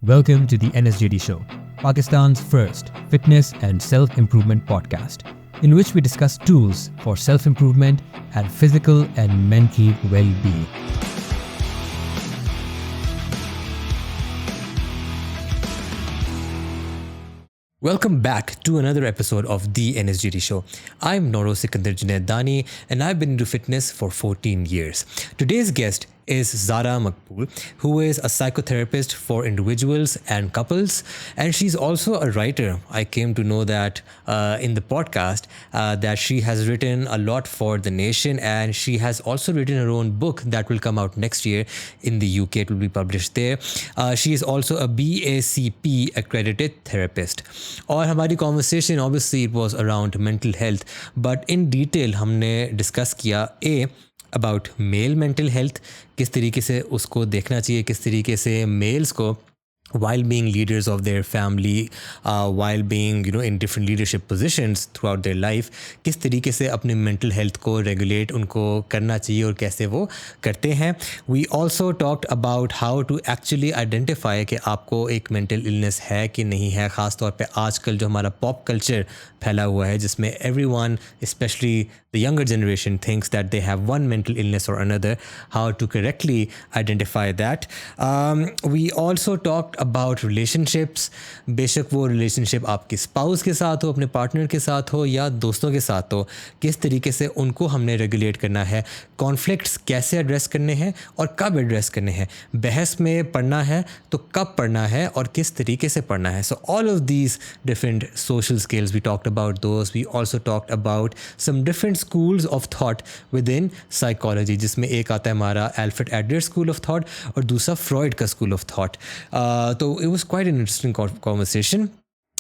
Welcome to the NSJD Show, Pakistan's first fitness and self-improvement podcast, in which we discuss tools for self-improvement and physical and mental well-being. Welcome back to another episode of the NSJD Show. I'm Noro Sikandar Junaid Dani and I've been into fitness for 14 years. Today's guest is Zara Maqbool, who is a psychotherapist for individuals and couples, and she's also a writer. I came to know that in the podcast that she has written a lot for The Nation, and she has also written her own book that will come out next year in the UK. It will be published there. She is also a BACP accredited therapist. और हमारी conversation obviously it was around mental health, but in detail हमने discuss किया about male mental health, किस तरीके से उसको देखना चाहिए, किस तरीके से males को while being leaders of their family, while being in different leadership positions throughout their life, किस तरीके से अपने mental health को regulate उनको करना चाहिए और कैसे वो करते हैं. We also talked about how to actually identify कि आपको एक mental illness है कि नहीं है, ख़ास तौर पे आजकल जो हमारा pop culture फैला हुआ है जिसमें everyone, especially the younger generation, thinks that they have one mental illness or another, how to correctly identify that. We also talked about relationships. बेशक वो relationship आपके spouse के साथ हो, अपने partner के साथ हो या दोस्तों के साथ हो, किस तरीके से उनको हमने regulate करना है, conflicts कैसे address करने हैं और कब address करने हैं, बहस में पढ़ना है तो कब पढ़ना है और किस तरीके से पढ़ना है. So all of these different social skills, we talked about those. We also talked about some different schools of thought within psychology, जिसमें एक आता है हमारा Alfred Adler School of Thought और दूसरा Freud का School of Thought. तो it was quite an interesting conversation.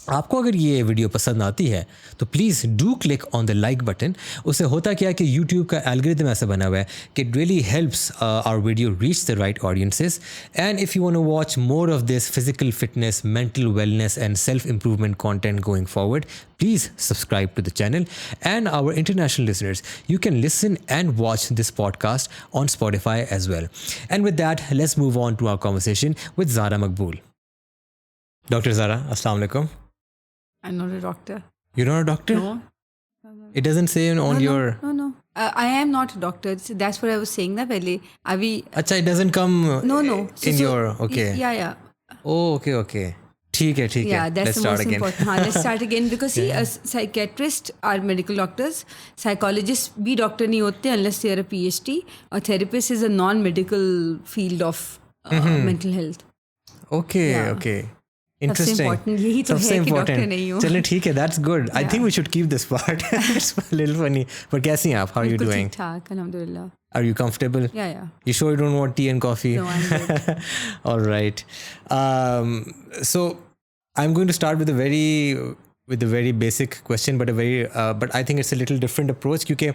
आपको अगर ये वीडियो पसंद आती है तो please do click on the like button. उससे होता क्या है कि यूट्यूब का एल्गोरिथम ऐसा बना हुआ है कि it really helps our video reach the right audiences. And if you want to watch more of this physical fitness, mental wellness and self improvement content going forward, please subscribe to the channel. And our international listeners, you can listen and watch this podcast on Spotify as well. And with that, let's move on to our conversation with Zara Maqbool. Dr. Zara, Assalamu alaikum. I'm not a doctor. You're not a doctor? No. It doesn't say on your... No. I am not a doctor. That's what I was saying na pehle. Acha, it doesn't come No. your... Okay. Yeah. Oh, okay. ठीक है. Yeah, that's Let's the start most again. important. Let's start again because see, psychiatrists are medical doctors. Psychologists भी doctor नहीं होते unless they are a PhD. A therapist is a non-medical field of mental health. Okay. Interesting. सबसे important यही तो है कि doctor नहीं हो. चलिए ठीक है, that's good. I think we should keep this part. It's a little funny. But कैसी हैं आप? How are you doing? ठीक-ठाक, अल्हम्दुलिल्लाह. Are you comfortable? Yeah. You sure you don't want tea and coffee? No, I'm good. All right. So I'm going to start with a very basic question, but I think it's a little different approach क्योंकि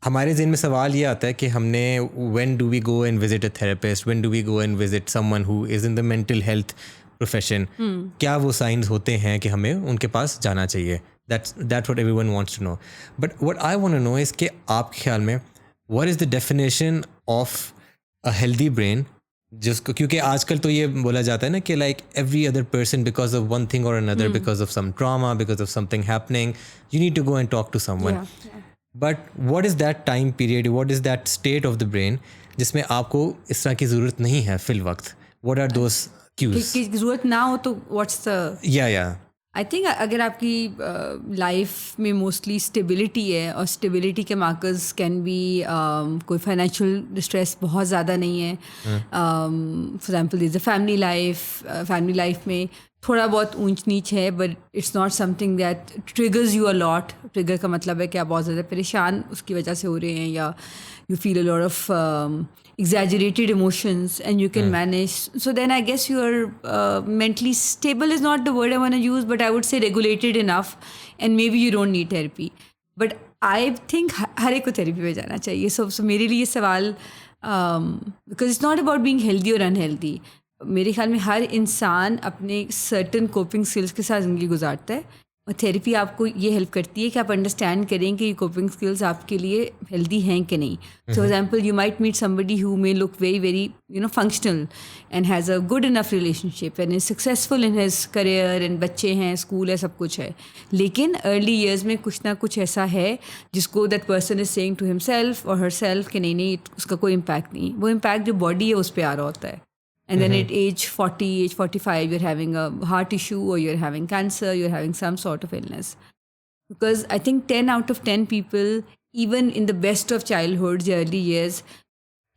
हमारे ज़हन में सवाल ये आता है कि हमने when do we go and visit a therapist, when do we go and visit someone who is in the mental health profession, क्या वो साइंस होते हैं कि हमें उनके पास जाना चाहिए. That's what everyone wants to know. But what I want to know is कि आपके ख्याल में what is the definition of a healthy brain, जिसको क्योंकि आजकल तो ये बोला जाता है ना कि like every other person because of one thing or another, because of some trauma, because of something happening, you need to go and talk to someone. Yeah. But what is that time period, what is that state of the brain जिसमें आपको इस तरह की ज़रूरत नहीं है fill वक्त? What are those cues? कि ज़रूरत ना हो तो what's the... Yeah. I think अगर आपकी लाइफ में मोस्टली स्टेबिलिटी है और स्टेबिलिटी के मार्कर्स कैन बी कोई फाइनेंशियल स्ट्रेस बहुत ज़्यादा नहीं है, for example this family life में थोड़ा बहुत ऊंच नीच है but it's not something that triggers you a lot. Trigger का मतलब है कि आप बहुत ज़्यादा परेशान उसकी वजह से हो रहे हैं या you feel a lot of exaggerated emotions and you can manage. So then I guess you're mentally stable is not the word I want to use, but I would say regulated enough and maybe you don't need therapy. But I think हर एक को therapy पे जाना चाहिए. So मेरे लिए सवाल because it's not about being healthy or unhealthy. मेरे ख्याल में हर इंसान अपने certain coping skills के साथ ज़िंदगी गुजारता है और थेरेपी आपको ये हेल्प करती है कि आप अंडरस्टैंड करें कि ये कोपिंग स्किल्स आपके लिए हेल्दी हैं कि नहीं. So example, you might meet somebody who may look very very functional and has a good enough relationship and is successful in his career and बच्चे हैं, स्कूल है, सब कुछ है, लेकिन अर्ली ईयर्स में कुछ ना कुछ ऐसा है जिसको that person is saying to himself और हरसेल्फ कि नहीं उसका कोई इम्पैक्ट नहीं. वो इम्पैक्ट जो बॉडी है उस पर आ रहा होता है. And then at age 40, age 45, you're having a heart issue or you're having cancer, you're having some sort of illness. Because I think 10 out of 10 people, even in the best of childhood, the early years,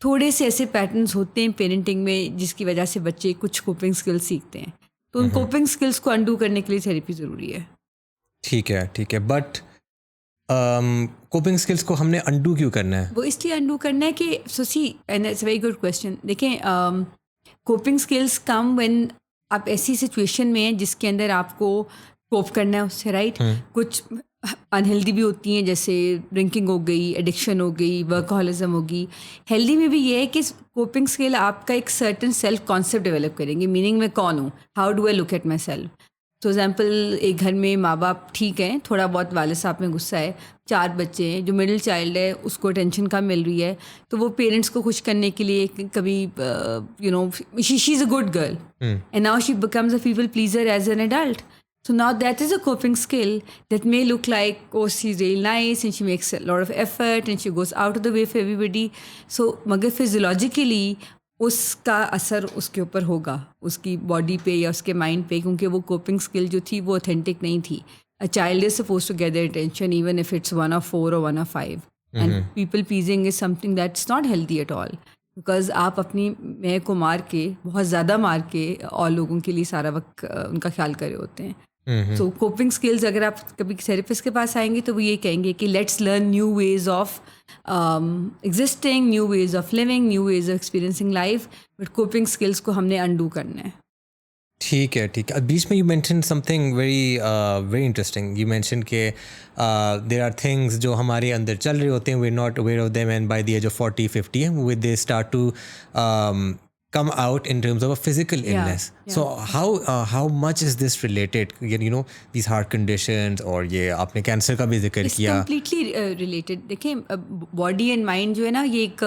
थोड़े से ऐसे patterns होते हैं parenting में जिसकी वजह से बच्चे कुछ कोपिंग स्किल्स सीखते हैं. तो उन कोपिंग स्किल्स को अंडू करने के लिए थेरेपी ज़रूरी है. ठीक है. बट कोपिंग स्किल्स को हमने अंडू क्यों करना है? वो इसलिए अंडू करना है कि see and it's very good question. देखें, कोपिंग स्किल्स कम व्हेन आप ऐसी सिचुएशन में हैं जिसके अंदर आपको कोप करना है उससे, राइट. कुछ अनहेल्दी भी होती हैं, जैसे ड्रिंकिंग हो गई, एडिक्शन हो गई, वर्कहॉलिज्म होगी. हेल्दी में भी ये है कि कोपिंग स्किल आपका एक सर्टन सेल्फ कॉन्सेप्ट डेवलप करेंगे, मीनिंग मैं कौन हूँ, how do I look at my self. तो एग्जाम्पल, एक घर में माँ बाप ठीक हैं, थोड़ा बहुत वाले साहब में गुस्सा है, 4 बच्चे हैं, जो मिडिल चाइल्ड है उसको टेंशन कम मिल रही है, तो वो पेरेंट्स को खुश करने के लिए कभी she is a good girl and now she becomes a people pleaser as an adult. So now that is a coping skill that may look like, oh, she's really nice and she makes a lot of effort and she goes out of the way for everybody. So मगर physiologically उसका असर उसके ऊपर होगा, उसकी body पे या उसके माइंड पे, क्योंकि वो कोपिंग स्किल जो थी वो ऑथेंटिक नहीं थी. A child is supposed to get their attention even if it's 1 of 4 or 1 of 5. And people pleasing is something that's not healthy at all. Because आप अपनी मैं को मार के, बहुत ज़्यादा मार के और लोगों के लिए सारा वक्त उनका ख्याल कर रहे होते हैं. सो कोपिंग स्किल्स, अगर आप कभी थेरेपिस्ट के पास आएंगे तो वो ये कहेंगे कि let's learn new ways of existing, new ways of living, new ways of experiencing life. But coping skills को हमने अंडू करना है. ठीक है. बीच में you mention something very interesting. You mention के देयर आर थिंग्स जो हमारे अंदर चल रहे होते हैं, we are not aware of them, and by the age of 40-50 with they start to come out in terms of a physical illness. So how much is this related, these heart conditions, और ये आपने cancer का भी जिक्र किया. completely related. देखें, body and mind जो है ना, ये एक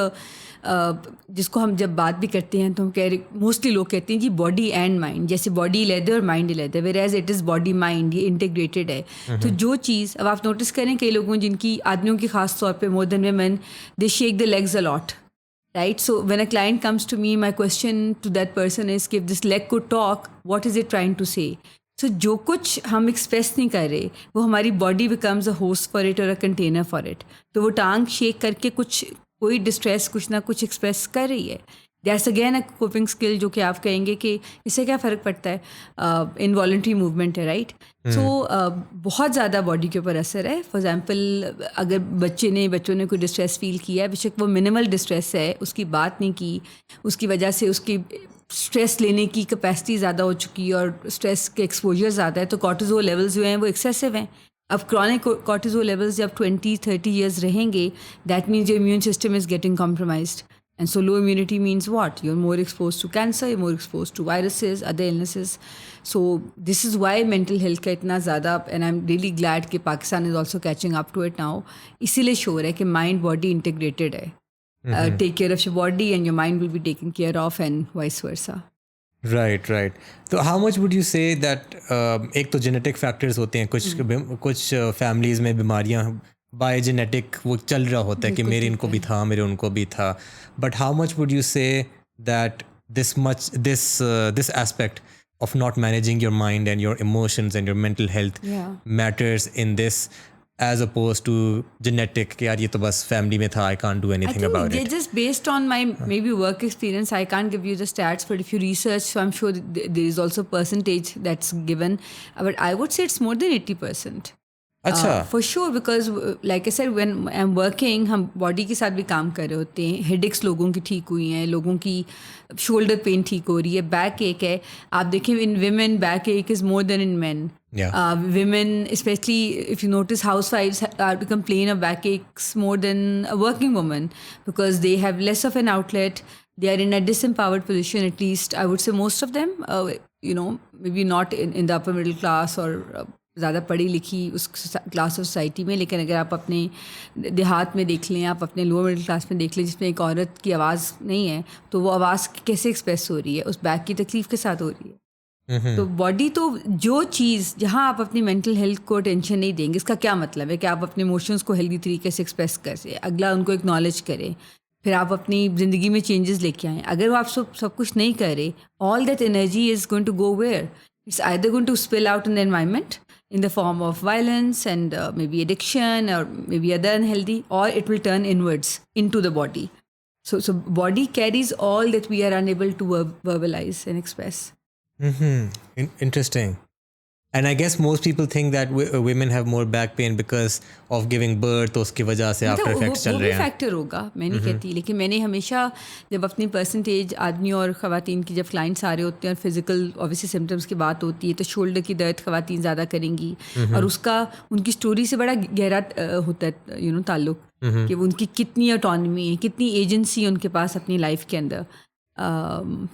जिसको हम जब बात भी करते हैं तो हम कह रहे, मोस्टली लोग कहते हैं जी बॉडी एंड माइंड, जैसे बॉडी अलग है और माइंड अलग है, whereas it is body mind, ये इंटीग्रेटेड है. तो जो चीज़ अब आप नोटिस करें, कई लोगों जिनकी, आदमियों की खास तौर पे more than women, they shake their legs a lot. Right? So when a client comes to me, my question to that person is कि if this leg could talk, what is it trying to say? So जो कुछ हम express नहीं कर रहे, वो हमारी body becomes a host for it or a container for it. तो वो टांग शेक करके कोई डिस्ट्रेस कुछ ना कुछ एक्सप्रेस कर रही है. That's again a coping skill, जो कि आप कहेंगे कि इससे क्या फ़र्क पड़ता है, इनवॉलंटरी मूवमेंट है, राइट. सो बहुत ज़्यादा बॉडी के ऊपर असर है. फॉर एग्जांपल, अगर बच्चों ने कोई डिस्ट्रेस फील किया है, बेशक वो मिनिमल डिस्ट्रेस है, उसकी बात नहीं की, उसकी वजह से उसकी स्ट्रेस लेने की कैपेसिटी ज़्यादा हो चुकी है और स्ट्रेस के एक्सपोजर ज़्यादा है, तो कॉर्टिसोल लेवल्स जो हैं वो एक्सेसिव हैं. अब क्रॉनिक कॉर्टिसोल लेवल्स जब 20-30 ईयर्स रहेंगे, that means your immune system is getting compromised. And so low immunity means what? You're more exposed to cancer, you're more exposed to viruses, other illnesses. So this is why mental health का इतना ज़्यादा, and I'm really glad कि Pakistan is also catching up to it now. इसीलिए sure है कि mind body integrated है. Take care of your body and your mind will be taken care of, and vice versa. Right. तो how much would you say that एक तो genetic factors होते हैं, कुछ families में बीमारियाँ बाय जेनेटिक वो चल रहा होता है कि मेरे इनको भी था, मेरे उनको भी था. But how much would you say that this aspect of not managing your mind and your emotions and your mental health matters in this, as opposed to genetic कि यार ये तो बस family में था, I can't do anything about it. Just based on my maybe work experience, I can't give you the stats, but if you research, so I'm sure there is also percentage that's given, but I would say it's more than 80%. अच्छा, for sure, because like I said, when I'm working, हम body के साथ भी काम कर रहे होते हैं. हेडेक्स लोगों की ठीक हुई हैं, लोगों की शोल्डर पेन ठीक हो रही है, बैक एक है. आप देखें, इन विमेन बैक एक is more then in man. Women, especially if you notice, housewives to complain of backaches more than a working woman, because they have less of an outlet. They are in a disempowered position, at least I would say most of them. Maybe not in the upper middle class or ज़्यादा पढ़ी लिखी उस class of society में, लेकिन अगर आप अपने देहात में देख लें, आप अपने लोअर मिडिल क्लास में देख लें जिसमें एक औरत की आवाज़ नहीं है, तो वो आवाज़ कैसे एक्सप्रेस हो रही है, उस बैक की तकलीफ़ के साथ हो रही है। तो बॉडी तो जो चीज़ जहाँ आप अपनी मेंटल हेल्थ को टेंशन नहीं देंगे, इसका क्या मतलब है कि आप अपने इमोशंस को हेल्दी तरीके से एक्सप्रेस करें, अगला उनको एक्नॉलेज करें, फिर आप अपनी ज़िंदगी में चेंजेस लेके आएँ। अगर वो आप सब कुछ नहीं करें, all that energy is going to go where, it's either going to spill out in the environment in the form of violence and maybe addiction or maybe other unhealthy, or it will turn inwards into the body. So body carries all that we are unable to verbalize and express. Interesting. And I guess most people think that women have more back pain because of giving birth, तो उसकी वजह से after effects चल रहे हैं। वो भी factor होगा, मैं नहीं कहती, लेकिन मैंने हमेशा जब अपनी परसेंटेज आदमी और ख़वातीन की जब क्लाइंट्स आ रहे होते हैं और फिजिकल ऑब्वियसली सिम्टम्स की बात होती है, तो शोल्डर की दर्द ख़वातीन ज़्यादा करेंगी, और उसका उनकी स्टोरी से बड़ा गहरा होता है ताल्लुक, कि वो उनकी कितनी ऑटोनमी है, कितनी एजेंसी उनके पास अपनी लाइफ के अंदर।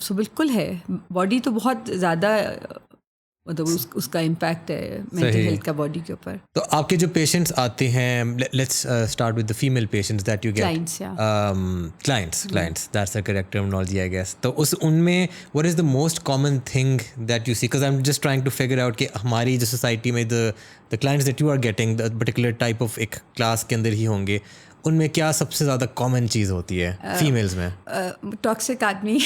सो बिल्कुल है, बॉडी तो बहुत ज़्यादा मतलब उसका इम्पैक्ट है मेंटल हेल्थ का बॉडी के ऊपर। तो आपके जो पेशेंट्स आते हैं, let's start with the female patients that you get, clients that's the correct terminology I guess. तो उनमें what is the most common thing that you see, because I am just trying to figure out कि हमारी जो society में the clients that you are getting the particular type of एक class के अंदर ही होंगे, उनमें क्या सबसे ज़्यादा कॉमन चीज़ होती है फीमेल्स में? टॉक्सिक आदमी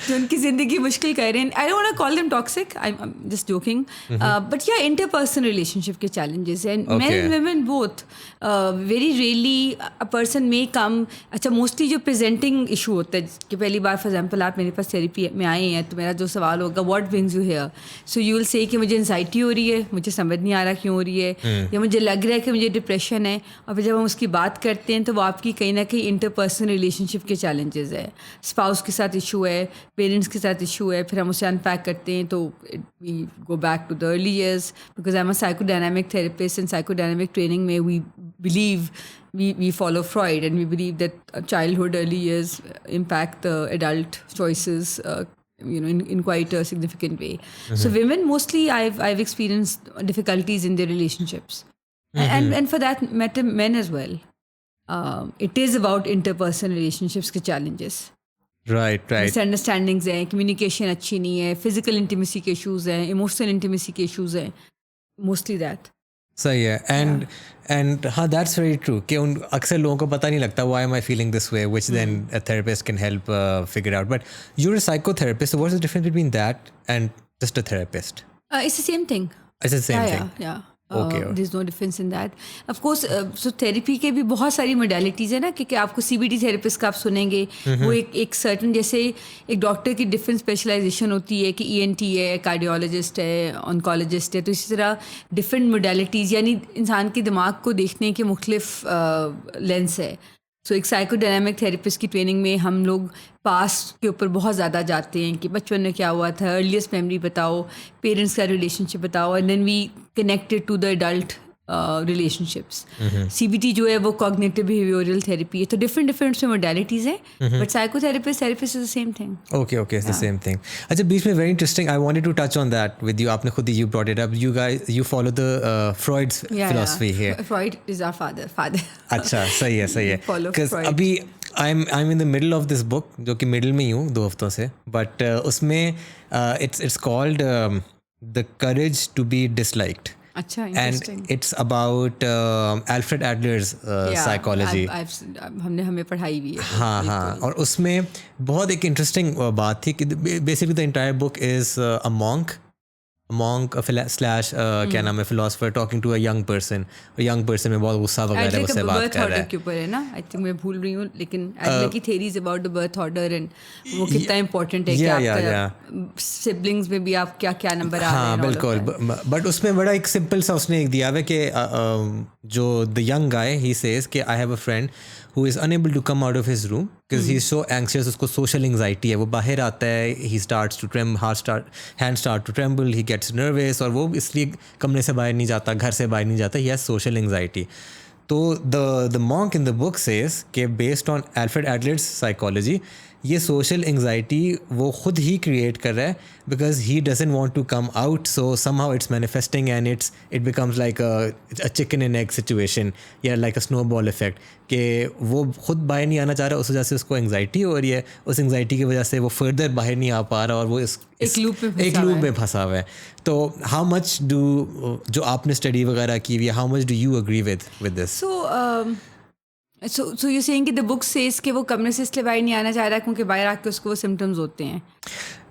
जो उनकी ज़िंदगी मुश्किल कर रहे हैं। I don't want to call them toxic, I am just joking, but या इंटरपर्सनल रिलेशनशिप के चैलेंजेस हैं, men and women both. Very rarely a person में कम, अच्छा मोस्टली जो प्रेजेंटिंग इशू होता है कि पहली बार फॉर एग्जाम्पल आप मेरे पास थेरेपी में आए हैं, तो मेरा जो सवाल होगा what brings you here, so you will say कि मुझे एंजाइटी हो रही है, मुझे समझ नहीं आ रहा क्यों हो रही है, या मुझे लग रहा है कि मुझे डिप्रेशन है। और फिर जब हम उसकी बात करते हैं तो वो आपकी कहीं ना कहीं इंटरपर्सनल रिलेशनशिप के चैलेंजेस है, स्पाउस के साथ इशू है, पेरेंट्स के साथ इशू है, फिर हम उसे अनपैक करते हैं तो we go back to the early years, because I am a psychodynamic therapist and psychodynamic training में we believe we follow Freud, and we believe that childhood early years impact the adult choices in quite a significant way. So women mostly I've experienced difficulties in their relationships. And for that matter men as well. It is about interpersonal relationships के challenges. Right. Misunderstandings हैं, communication अच्छी नहीं है, physical intimacy के issues हैं, emotional intimacy के issues हैं, mostly that. सही है। एंड हाँ, दैट्स वेरी ट्रू कि उन अक्सर लोगों को पता नहीं लगता why am I feeling this way, which then a therapist can help figure out. But you are a psychotherapist, so what is the difference between that and just a therapist? It's the same thing. It's the same thing. Yeah. Okay. There's no difference in that. Of course, so therapy के भी बहुत सारी modalities है ना, कि आपको CBT therapist का आप सुनेंगे, वो एक certain, जैसे एक डॉक्टर की डिफरेंट स्पेशलाइजेशन होती है कि ENT है, कार्डियोलॉजिस्ट है, ऑन्कोलॉजिस्ट है, तो इसी तरह डिफरेंट modalities, यानी इंसान के दिमाग को देखने के मुख्तलिफ लेंस है। सो एक साइकोडायनामिक थेरेपिस्ट की ट्रेनिंग में हम लोग पास्ट के ऊपर बहुत ज़्यादा जाते हैं कि बचपन में क्या हुआ था, अर्लीस्ट मेमोरी बताओ, पेरेंट्स का रिलेशनशिप बताओ, and then we connected to the adult relationships. CBT जो है वो कॉग्निटिव बिहेवियरल थेरेपी है, तो डिफरेंट उसमें मोडालिटीज़ हैं, but psychotherapist therapist is the same thing. Okay, it's the same thing. अच्छा, बीच में very interesting, I wanted to touch on that with you, आपने खुद ही you brought it up, you follow the Freud's philosophy here. Freud is our father. अच्छा, सही है। Because अभी I am in the middle of this book, जो कि middle में ही हूँ 2 हफ्तों से, बट उसमें it's called the courage to be disliked. अच्छा, and it's about Alfred Adler's psychology. हमें पढ़ाई भी है. हाँ, और उसमें बहुत एक इंटरेस्टिंग बात थी कि basically the entire book is a monk क्या नाम है, philosopher talking to a young person में बहुत गुस्सा वगैरह उससे बात कर रहा है. के ऊपर है ना, आई थिंक मैं भूल रही हूँ, लेकिन एडलर की theories about the birth order and वो कितना इंपॉर्टेंट है कि आपका सिबलिंग्स में भी आप क्या नंबर आ रहे हैं. हाँ बिल्कुल, बट उसमें बड़ा एक सिंपल सा उसने एक दिया हुआ कि जो the young guy he says कि I have a friend who is unable to come out of his room because he's so anxious, उसको social anxiety है, वो बाहर आता है, he starts to tremble, hands start to tremble, he gets nervous, और वो इसलिए कमरे से बाहर नहीं जाता, घर से बाहर नहीं जाता, he has social anxiety. तो the monk in the book says कि based on Alfred Adler's psychology, ये सोशल एंजाइटी वो खुद ही क्रिएट कर रहा है because he doesn't want to come out, so somehow it's manifesting and it becomes like a chicken and egg situation या like a snowball effect कि वो खुद बाहर नहीं आना चाह रहा, उस वजह से उसको एंजाइटी हो रही है, उस एंजाइटी की वजह से वो फर्दर बाहर नहीं आ पा रहा और वो एक लूप में फंसा हुआ है. तो हाउ मच डू, जो आपने स्टडी वगैरह की हुई है, how much do you agree with this? So you're saying कि the book says कि वो कमरे से इसलिए बाहर नहीं आना चाह रहा क्योंकि बाहर आके उसको वो सिम्टम्स होते हैं?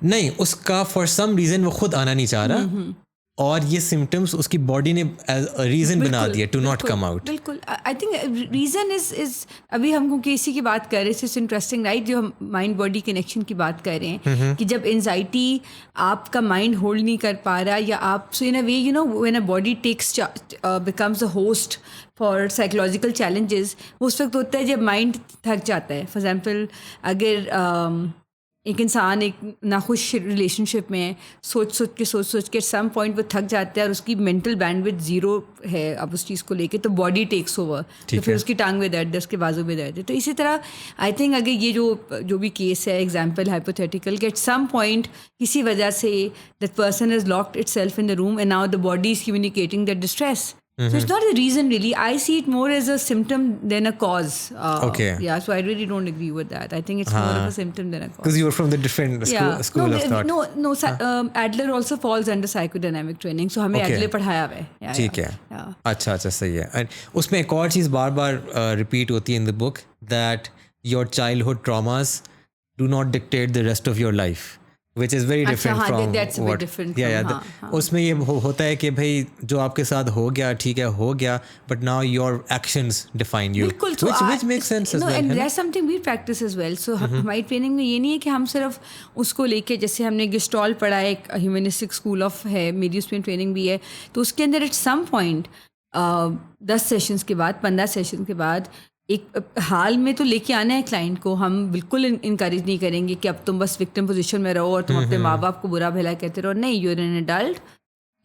नहीं, उसका फॉर सम रीज़न वो खुद आना नहीं चाह रहा और ये सिम्टम्स उसकी बॉडी ने रीज़न बना दिया टू नॉट कम आउट. बिल्कुल. आई थिंक रीज़न इज अभी हम क्योंकि इसी की बात कर रहे हैं, इट्स इंटरेस्टिंग राइट, जो हम माइंड बॉडी कनेक्शन की बात कर रहे हैं कि जब एंजाइटी आपका माइंड होल्ड नहीं कर पा रहा या आप, so in a way you know when a body takes becomes a host for psychological challenges, वो उस वक्त होता है जब माइंड थक जाता है. फॉर एग्जाम्पल अगर एक इंसान एक नाखुश रिलेशनशिप में है, सोच के सम पॉइंट वो थक जाता है और उसकी मेंटल बैंडविड्थ ज़ीरो है अब उस चीज़ को लेके, तो बॉडी टेक्स ओवर, तो फिर उसकी टांग में दर्द है, उसके बाजू में दर्द है. तो इसी तरह आई थिंक अगर ये जो भी केस है एग्जाम्पल हाइपोथेटिकल कि एट सम पॉइंट किसी वजह say that person is locked itself in the room and now the body is communicating that distress. So it's not a reason really. I see it more as a symptom than a cause. Okay. Yeah, so I really don't agree with that. I think it's more of a symptom than a cause. Because you were from the different school of thought. No. Adler also falls under psychodynamic training. So हमें Adler पढ़ाया हुआ है. ठीक है. अच्छा सही है. And उसमें एक और चीज़ बार repeat होती है in the book that your childhood traumas do not dictate the rest of your life. Which is very different from that's what. different उसमें ये होता है कि भाई जो आपके साथ हो गया ठीक है हो गया, but now your actions define you. Which makes sense as well. And that's something we practice as well. So हमारी ट्रेनिंग में ये नहीं है कि हम सिर्फ उसको लेके, जैसे हमने गेस्टॉल्ट पढ़ा है, एक ह्यूमनिस्टिक स्कूल ऑफ है, मेरी उसमें ट्रेनिंग भी है, तो उसके अंदर एट सम पॉइंट 10 सेशंस के बाद 15 सेशन के बाद एक हाल में तो लेके आना है क्लाइंट को. हम बिल्कुल इनकरेज नहीं करेंगे कि अब तुम बस विक्टिम पोजीशन में रहो और तुम अपने माँ बाप को बुरा भला कहते रहो. नहीं, you are an adult,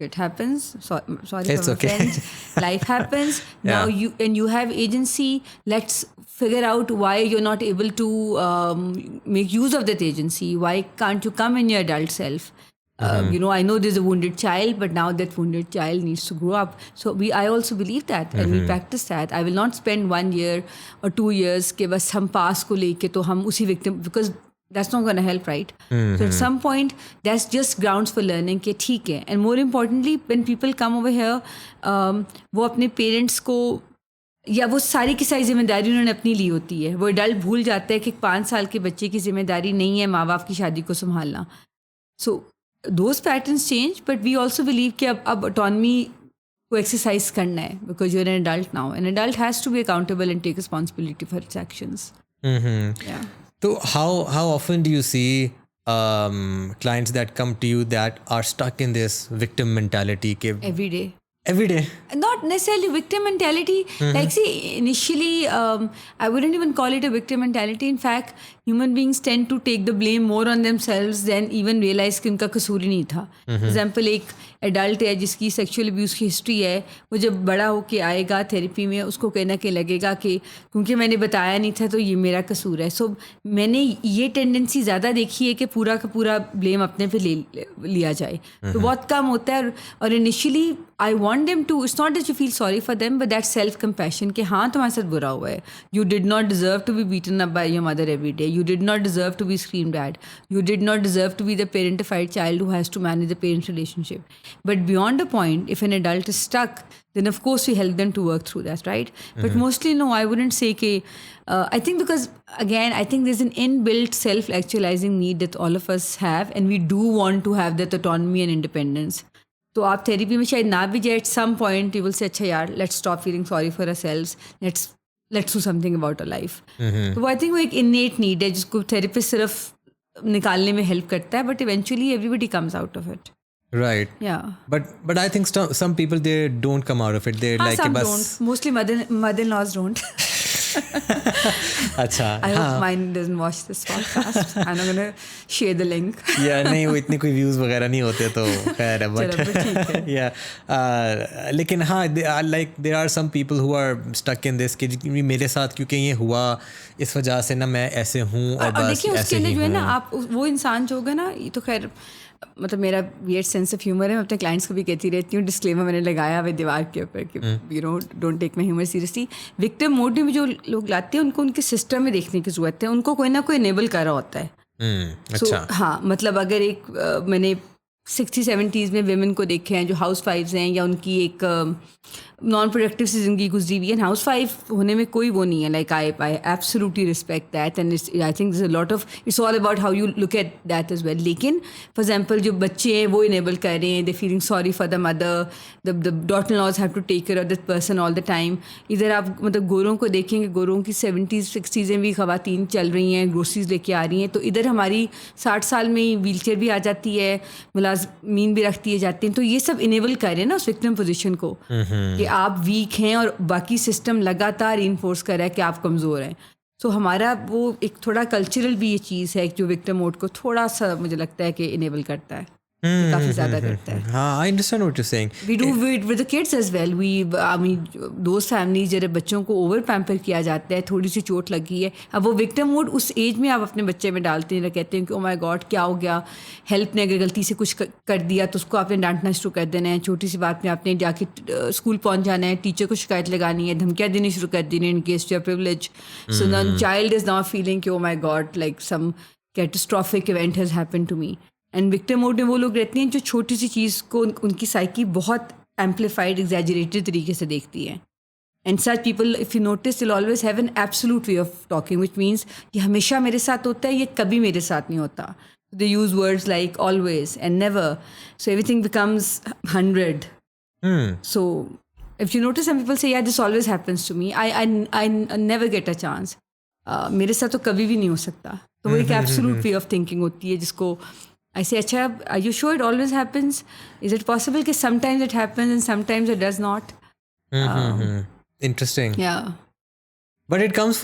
it happens, sorry it's for my okay. friends, life happens. Now you have agency. Let's figure out why you're not able to make use of that agency. Why can't you come in your adult self? You know, I know there's a wounded child, but now that wounded child needs to grow up. So I also believe that and we practice that. I will not spend 1 year or 2 years कि बस हम पास को लेके तो हम उसी victim, because that's not going to help, right? So at some point that's just grounds for learning कि ठीक है. And more importantly, when people come over here, वो अपने पेरेंट्स को या वो सारी की सारी जिम्मेदारी उन्होंने अपनी ली होती है. वो एडल्ट भूल जाता है कि 5 साल के बच्चे की जिम्मेदारी नहीं है माँ बाप की शादी को संभालना. So those patterns change, but we also believe कि अब autonomy को exercise करना है because you're an adult now. An adult has to be accountable and take responsibility for its actions. Yeah. So how often do you see clients that come to you that are stuck in this victim mentality? Every day? Not necessarily victim mentality. Like, see, initially, I wouldn't even call it a victim mentality. In fact, human beings tend to take the blame more on themselves than even realize कि उनका कसूर ही नहीं था. For example, एक adult है जिसकी sexual abuse की history है, वो जब बड़ा होके आएगा थेरेपी में, उसको कहना कि लगेगा कि क्योंकि मैंने बताया नहीं था तो ये मेरा कसूर है. सो मैंने ये टेंडेंसी ज़्यादा देखी है कि पूरा का पूरा ब्लेम अपने पे लिया जाए. तो बहुत कम होता है. और initially I want them to, it's not that you feel sorry for them, but that self compassion कि हाँ तुम्हारे साथ बुरा हुआ है. You did not deserve to be beaten up by your mother every day. You did not deserve to be screamed at. You did not deserve to be the parentified child who has to manage the parent relationship. But beyond a point, if an adult is stuck, then of course we help them to work through that, right? But mostly no, I wouldn't say ke, I think because again, I think there's an inbuilt self-actualizing need that all of us have, and we do want to have that autonomy and independence. तो आप therapy में शायद ना भी जाए, at some point you will say अच्छा यार, let's stop feeling sorry for ourselves, let's do something about our life. तो आई थिंक वो एक innate need है जिसको थेरेपिस्ट सिर्फ निकालने में हेल्प करता है, but eventually everybody comes out of it. Right. Yeah. But I think some people they don't come out of it. They're like some bas don't. Mostly mother-in-laws don't. अच्छा, I hope mine doesn't watch this podcast. I'm not gonna share the link. या नहीं, वो इतने कोई views वगैरह नहीं होते तो खैर है, बट या लेकिन हाँ, like there are some people who are stuck in this कि मेरे साथ क्योंकि ये हुआ इस वजह से ना मैं ऐसे हूँ और बस देखिए ऐसे उसके ही लिए जो है ना, हूँ। आप वो इंसान जो होगा ना, ये तो खैर मतलब मेरा वियर्ड सेंस ऑफ ह्यूमर है, मैं अपने क्लाइंट्स को भी कहती रहती हूँ, डिस्क्लेमर मैंने लगाया हुआ दीवार के ऊपर कि you know don't take my humour seriously. Victim mode में जो लोग लाते हैं उनको उनके सिस्टम में देखने की ज़रूरत है, उनको कोई ना कोई इनेबल कर रहा होता है। अच्छा, हाँ, मतलब अगर एक मैंने 60-70s में वेमेन को देखे हैं जो हाउस वाइफ्स हैं या उनकी एक नॉन प्रोडक्टिव सी जिंदगी गुजरी हुई है, हाउस वाइफ होने में कोई वो नहीं है, like I absolutely respect that and I think this a lot of it's all about how you look at that as well. लेकिन फॉर एग्जाम्पल जो बच्चे हैं वो इनेबल कर रहे हैं, they feeling sorry for the mother, the daughter laws have to take care of that person all the time. इधर आप मतलब गोरों को देखेंगे, गोरों की 70s-60s में भी खवातीन चल रही हैं, ग्रोसरीज लेके आ रही हैं, तो इधर हमारी 60 साल में ही व्हील चेयर भी आ जाती है, मुलाजमीन भी रखती है जाती हैं। तो ये सब इनेबल कर रहे हैं ना उस विक्टिम पोजीशन को कि आप वीक हैं और बाकी सिस्टम लगातार इन्फोर्स कर रहा है कि आप कमज़ोर हैं। तो हमारा वो एक थोड़ा कल्चरल भी ये चीज़ है जो विक्टिम मोड को थोड़ा सा मुझे लगता है कि इनेबल करता है, काफ़ी ज़्यादा करता है। हाँ, I understand what you saying. We do it with the kids as well. I mean, those families जब बच्चों को ओवर पैम्पर किया जाता है, थोड़ी सी चोट लगी है, अब वो विक्टिम मोड उस एज में आप अपने बच्चे में डालते हैं, कहते हैं कि ओ माय गॉड क्या हो गया, हेल्प ने अगर गलती से कुछ कर दिया तो उसको आपने डांटना शुरू कर देना है, छोटी सी बात में आपने जाके स्कूल पहुंच जाना है, टीचर को शिकायत लगानी है, धमकियाँ देनी शुरू कर देनी है in case your privilege. So the child is now feeling कि oh my god like some catastrophic event has happened to me. And victim mode में वो लोग रहते हैं जो छोटी सी चीज़ को उनकी साइकी बहुत एम्पलीफाइड एग्जैजरेटेड तरीके से देखती है। And such people if you notice will always have an absolute way of talking which means ये हमेशा मेरे साथ होता है, ये कभी मेरे साथ नहीं होता। They use words like always and never, so everything becomes 100. So if you notice some people say yeah this always happens to me, I never get a chance. मेरे साथ तो कभी भी नहीं हो सकता। तो वो एक एब्सोल्यूट वे ऑफ थिंकिंग होती है जिसको ऐसे अच्छा are you sure it always happens, is it possible कि sometimes it happens and sometimes it does not. Interesting. या But it comes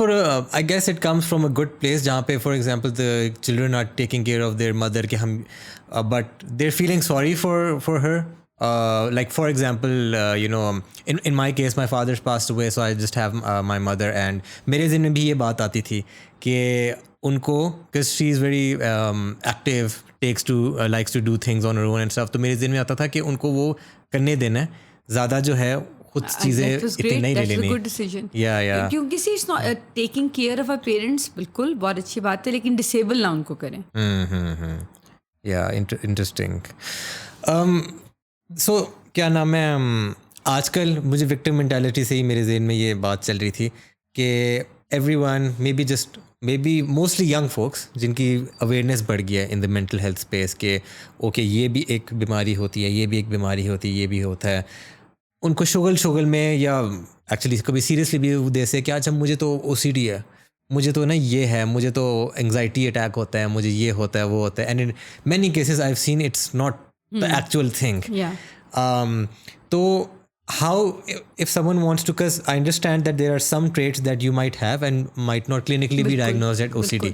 I guess it comes from a good place जहाँ पे for example the children are taking care of their mother कि हम but they're feeling sorry for her. Like for example you know in my case my father's passed away, so I just have my mother, and मेरे ज़हन में भी ये बात आती थी कि उनको because she is very active, likes to do things on her own and stuff, तो मेरे ज़हन में आता था कि उनको वो करने देना है, ज़्यादा जो है खुद चीज़ें इतनी नहीं ले लेनी। Good decision. या क्योंकि see it's not taking care of our parents, बिल्कुल बहुत अच्छी बात है, लेकिन डिसेबल ना उनको करें। या इंटरेस्टिंग। सो क्या नाम है, आजकल मुझे विक्टिम मेंटालिटी से ही मेरे ज़हन में ये बात चल रही थी कि everyone may be mostly young folks जिनकी अवेयरनेस बढ़ गया है in the mental health space के ओके ये भी एक बीमारी होती है, ये भी एक बीमारी होती है, ये भी होता है, उनको शुगल में या एक्चुअली कभी सीरियसली भी दे से कि अच्छा मुझे तो OCD है, मुझे तो ना ये है, मुझे तो एंग्जाइटी अटैक होता है, मुझे ये होता है वो होता है, and in many cases I have scene it's not the actual thing. तो how if someone wants to, because I understand that there are some traits that you might have and might not clinically be diagnosed at OCD,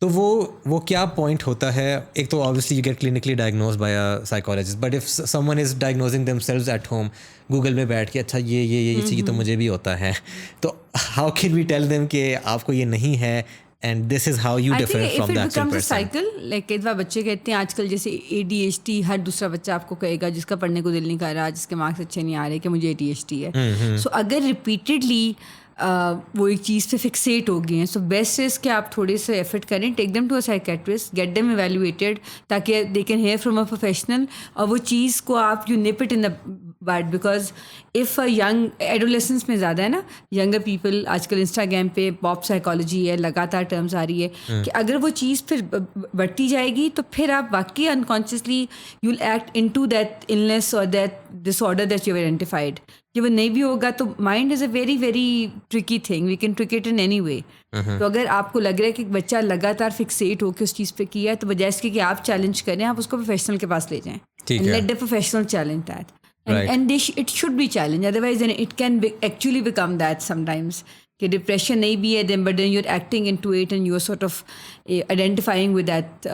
तो वो क्या point होता है? एक तो obviously you get clinically diagnosed by a psychologist, but if someone is diagnosing themselves at home, Google में बैठ के अच्छा ये चीज़ तो मुझे भी होता है, तो how can we tell them कि आपको ये नहीं है and this is how you differ from the actual person? Cycle like कई बार बच्चे कहते हैं आजकल जैसे ADHD, हर दूसरा बच्चा आपको कहेगा जिसका पढ़ने को दिल नहीं कर रहा, जिसके मार्क्स अच्छे नहीं आ रहे कि मुझे ADHD है। सो अगर रिपीटेडली वो एक चीज़ पे फिक्सेट हो गए हैं, सो बेस्ट इज़ कि आप थोड़े से एफर्ट करें, take them to a psychiatrist, get them evaluated, ताकि they can hear from a professional, और वो चीज़ को आप you nip it in the butt, because if young adolescence में ज़्यादा है ना, यंगर पीपल आजकल इंस्टाग्राम पे पॉप साइकोलॉजी है, लगातार टर्म्स आ रही है कि अगर वो चीज़ फिर बढ़ती जाएगी तो फिर आप वाकई unconsciously you will act in to that illness और that disorder that you identified. जब वो नहीं भी होगा तो mind is a very very tricky thing, we can trick it in any way. तो अगर आपको लग रहा है कि बच्चा लगातार फिक्सेट होकर उस चीज़ पे किया है, तो बजाय इसके कि आप चैलेंज करें, आप उसको प्रोफेशनल के पास ले जाएं, and let the professional challenge that, and it should be challenged, otherwise then it can actually become that sometimes कि डिप्रेशन नहीं भी है then but then you're acting into it and you're sort of identifying with that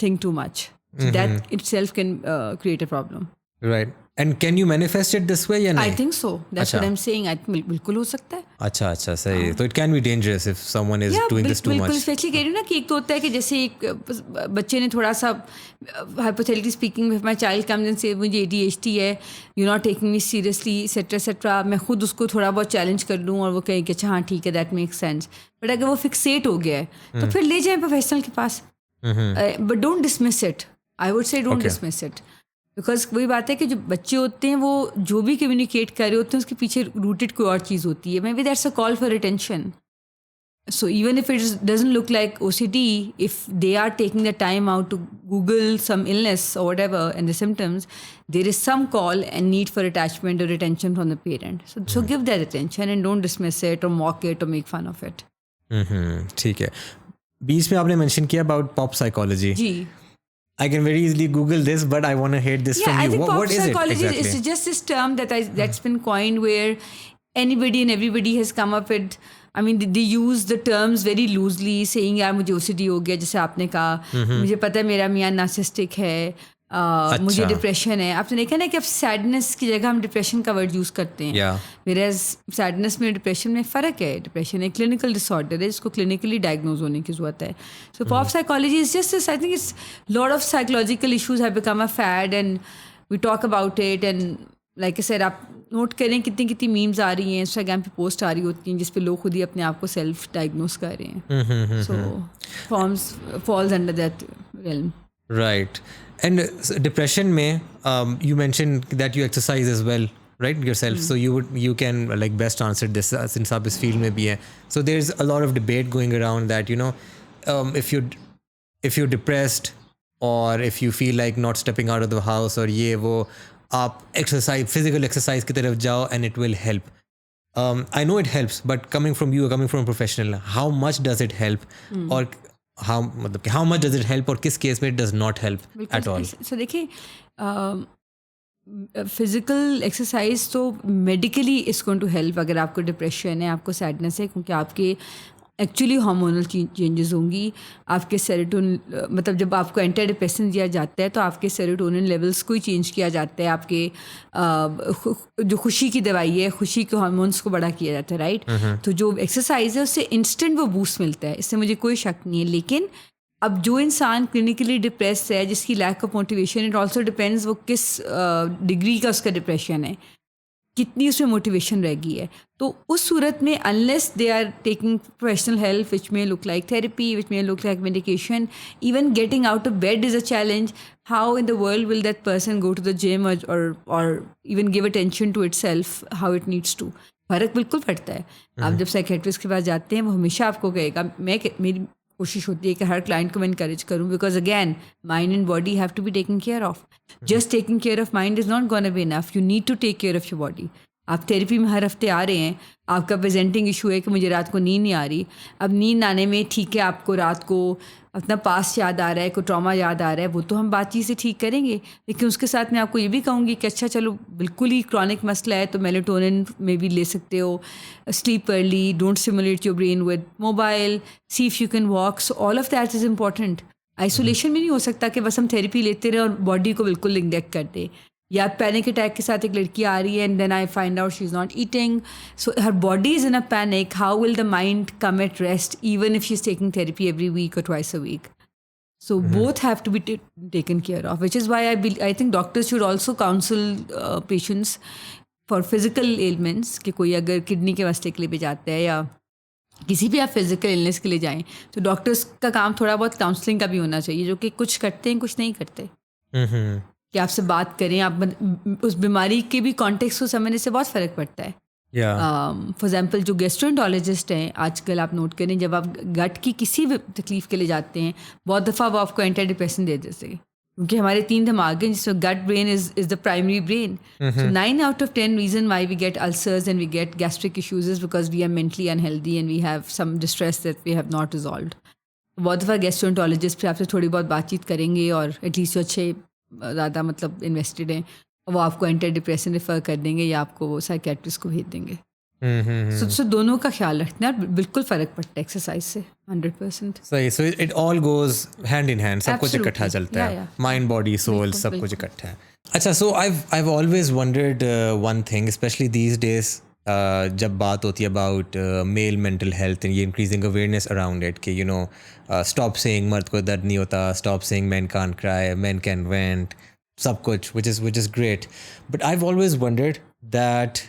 thing too much. So that itself can create a problem. Right. And can you manifest it this way या नहीं? I think so. That's what I'm saying. बिल्कुल हो सकता है. अच्छा सही है. So it can be dangerous if someone is doing this too much. बिल्कुल स्पेशली कह रही हूँ ना कि एक तो होता है कि जैसे एक बच्चे ने थोड़ा सा hypothetically speaking if my child comes and say मुझे ADHD है, you're not taking me seriously etc. मैं खुद उसको थोड़ा बहुत चैलेंज कर लूँ और वो कहे कि अच्छा हाँ ठीक है that makes sense. बट अगर वो फिक्सेट हो गया है तो फिर ले जाएं प्रोफेशनल के पास. But don't dismiss it. I would say don't dismiss it. Because वही बात है कि जो बच्चे होते हैं वो जो भी कम्युनिकेट कर रहे होते हैं उसके पीछे रूटेड कोई और चीज़ होती है. Maybe that's a call for attention. So even if it doesn't look like OCD, if they are taking the time out to Google some illness और whatever and the symptoms, there is some call and need for attachment और attention from the parent. So give that attention and don't dismiss it और mock it और make fun of it. ठीक है. बीच में आपने mention किया about pop psychology. जी. I can very easily Google this, but I want to hear this from you. I think what is it psychology exactly? is just this term that's been coined where anybody and everybody has come up with. I mean, they use the terms very loosely, saying यार मुझे OCD हो गया, जैसे आपने कहा, मुझे पता है मेरा मियाँ नार्सिस्टिक है, मुझे डिप्रेशन है. आपने देखा ना कि अब सैडनेस की जगह हम डिप्रेशन का वर्ड यूज़ करते हैं. Whereas सैडनेस में डिप्रेशन में फ़र्क है. डिप्रेशन एक क्लिनिकल डिसऑर्डर है जिसको क्लिनिकली डायग्नोज होने की ज़रूरत है. So pop psychology is just this. I think it's lot of psychological issues have become a fad and we talk about it. And like I said, आप note करें कितनी memes आ रही हैं, इंस्टाग्राम पे पोस्ट आ रही होती हैं जिस पे लोग खुद ही अपने आप को सेल्फ डायग्नोज कर रहे हैं. So falls under that realm. Right. And depression mein, you mentioned that you exercise as well, right, yourself. So you can like best answer this since aap is field mein bhi hai. So there's a lot of debate going around that, you know, if you're depressed or if you feel like not stepping out of the house or ye wo, aap physical exercise ki taraf jao and it will help. I know it helps, but coming from a professional, how much does it help? Or how much does it help और किस case में it does not help at all? So देखिए, physical exercise तो medically is going to help अगर आपको depression है, आपको sadness है, क्योंकि आपके एक्चुअली हार्मोनल चेंजेस होंगी. आपके सेरोटोनिन, मतलब जब आपको एंटी डिप्रेशन दिया जाता है तो आपके सेरोटोनिन लेवल्स को ही चेंज किया जाता है. आपके जो खुशी की दवाई है, खुशी के हार्मोन्स को बड़ा किया जाता है, राइट. तो जो एक्सरसाइज है उससे इंस्टेंट वो बूस्ट मिलता है, इससे मुझे कोई शक नहीं है. लेकिन अब जो इंसान क्लिनिकली डिप्रेस है, जिसकी lack of motivation, it also depends वो किस डिग्री का उसका डिप्रेशन है, कितनी उसमें मोटिवेशन रह गई है. तो उस सूरत में unless they are taking professional help which may look like therapy, which may look like medication, even getting out of bed is a challenge. How in the world will that person go to the gym और even give attention to itself how it needs to? फ़र्क बिल्कुल पड़ता है. आप जब psychiatrist के पास जाते हैं वो हमेशा आपको कहेगा, मेरी कोशिश होती है कि हर क्लाइंट को मैं इनकरेज करूँ, because again mind and body have to be taken care of. Just taking care of mind is not gonna be enough. You need to take care of your body. आप therapy में हर हफ्ते आ रहे हैं, आपका presenting issue है कि मुझे रात को नींद नहीं आ रही. अब नींद आने में ठीक है, आपको रात को अपना पास्ट याद आ रहा है, कोई ट्रॉमा याद आ रहा है, वो तो हम बातचीत से ठीक करेंगे. लेकिन उसके साथ मैं आपको ये भी कहूँगी कि अच्छा चलो बिल्कुल ही क्रॉनिक मसला है तो मेलेटोनिन में भी ले सकते हो. Sleep early, don't stimulate your brain with mobile, see if you can walk. So all of that is important. Isolation भी नहीं हो सकता कि बस हम थेरेपी लेते रहे और बॉडी को बिल्कुल निग्लेक्ट कर दे. या पैनिक अटैक के साथ एक लड़की आ रही है and then I find out she is not eating, so her body is in a panic. How will the mind come at rest even if she is taking therapy every week और twice a week? So both have to be taken care of, which is why I think doctors should also counsel patients for physical ailments कि कोई अगर kidney के मसले के लिए भी जाता है या किसी भी आप फिजिकल इलनेस के लिए जाएं तो डॉक्टर्स का काम थोड़ा बहुत काउंसलिंग का भी होना चाहिए, जो कि कुछ करते हैं कुछ नहीं करते. कि आपसे बात करें, आप उस बीमारी के भी कॉन्टेक्स्ट को समझने से बहुत फ़र्क पड़ता है. फॉर एग्जाम्पल जो गैस्ट्रोएंटरोलॉजिस्ट हैं आजकल, आप नोट करें जब आप गट की किसी भी तकलीफ़ के लिए जाते हैं बहुत दफ़ा वो आपको एंटी डिप्रेशन दे देते हैं, क्योंकि हमारे 3 दिमाग हैं जिसमें gut brain is the primary brain. So 9 out of 10 reason why we get ulcers and we get gastric issues is because we are mentally unhealthy and we have some distress that we have not resolved. बहुत दफ़ा gastroenterologist फिर आपसे थोड़ी बहुत बातचीत करेंगे और at least जो अच्छे ज़्यादा मतलब इन्वेस्टेड हैं वो आपको एंटी डिप्रेशन रेफ़र कर देंगे या आपको वो साइकेट्रिस्ट को भेज देंगे. सो दोनों का ख्याल रखना है, बिल्कुल फ़र्क पड़ता है एक्सरसाइज से 100%। सही, so it all goes hand in hand, सब कुछ इकट्ठा Absolutely. चलता है, Yeah. माइंड बॉडी सोल बिल्कुल, सब कुछ बिल्कुल। इकट्ठा है। अच्छा, so I always wondered one thing, specially these days, जब बात होती है about male mental health and ये इंक्रीजिंग अवेयरनेस अराउंड इट कि स्टॉप सेइंग मर्द को दर्द नहीं होता, stop saying man can't cry, man can vent, सब कुछ which is great, but I've always wondered that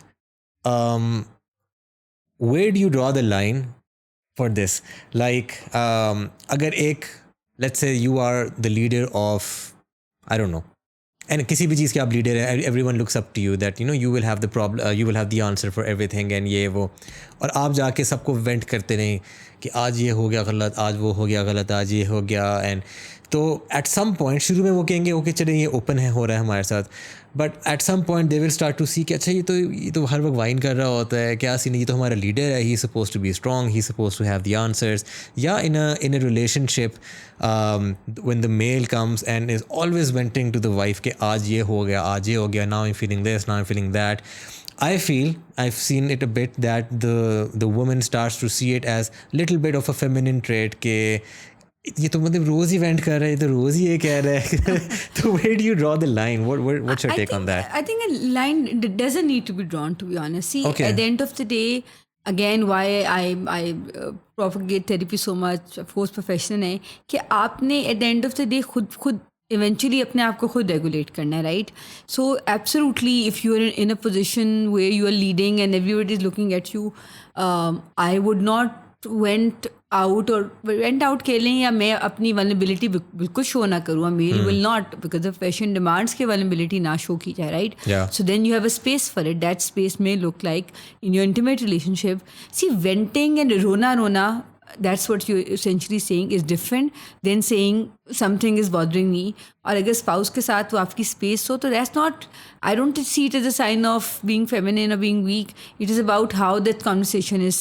where do you draw the line for this? Like, agar let's say you are the leader of, I don't know, and किसी भी चीज़ के आप leader हैं, everyone looks up to you that you will have the problem, you will have the answer for everything and ये वो, और आप जाके सबको वेंट करते नहीं कि आज ये हो गया गलत, आज वो हो गया गलत, आज ये हो गया, एंड तो एट सम पॉइंट शुरू में वो कहेंगे ओके चले ये ओपन है, हो रहा है हमारे साथ, but at some point they will start to see कि अच्छा ये तो हर वक्त वाइन कर रहा होता है, क्या सीन, ये तो हमारा लीडर है, he suppose to be strong, he suppose to have the answers. या in a relationship when the male comes and is always venting to the wife कि आज ये हो गया, आज ये हो गया, now I am feeling this, now I am feeling that, I feel I've seen it a bit that the woman starts to see it as little bit of a feminine trait के ये तो मतलब रोज he went कर रहा है, ये तो रोज ही ये कह रहा है तो where do you draw the line? What's your take on that? I think a line doesn't need to be drawn, to be honest. See, Okay. at the end of the day, again, why I propagate therapy so much, of course, professional है कि आपने at the end of the day खुद eventually अपने आप को खुद regulate करना है, right? So absolutely if you are in a position where you are leading and everybody is looking at you, I would not vent out कह लें, या मैं अपनी वल्नरेबिलिटी बिल्कुल शो ना करूँ, male will not, because the fashion demands के vulnerability ना शो की जाए, right? So then you have a space for it, that space may look like in your intimate relationship. See, venting and rona, that's what you're essentially saying, is different than saying something is bothering me. और अगर spouse के साथ वो आपकी space हो, तो that's not, I don't see it as a sign of being feminine or being weak. It is about how that conversation is,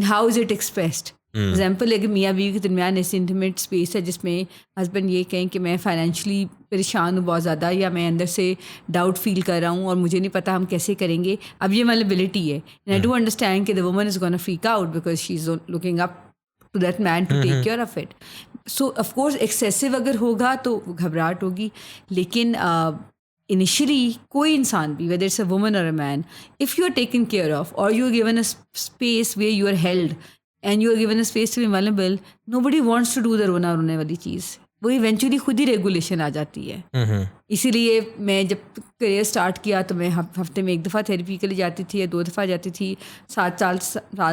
how is it expressed? Example, अगर मियाँ बीवी के दरमियान ऐसे इंटीमेट स्पेस है जिसमें हस्बैंड ये कहें कि मैं फाइनेंशियली परेशान हूँ बहुत ज़्यादा, या मैं अंदर से डाउट फील कर रहा हूँ और मुझे नहीं पता हम कैसे करेंगे, अब ये वल्नरेबिलिटी है, एंड आई डू अंडरस्टैंड कि the woman is gonna freak out because she is looking up to that man to take care of it. So of course excessive अगर होगा तो घबराहट होगी, लेकिन initially कोई इंसान भी, whether it's a woman or a man, if you are taken care of or you are given a space where you are held and you are given a space to be vulnerable, nobody wants to do the रोने वाली चीज़, वो eventually खुद ही regulation आ जाती है. इसीलिए मैं जब career start किया तो मैं हफ्ते में 1 दफ़ा थेरेपी के लिए जाती थी या 2 दफ़ा जाती थी. 7 साल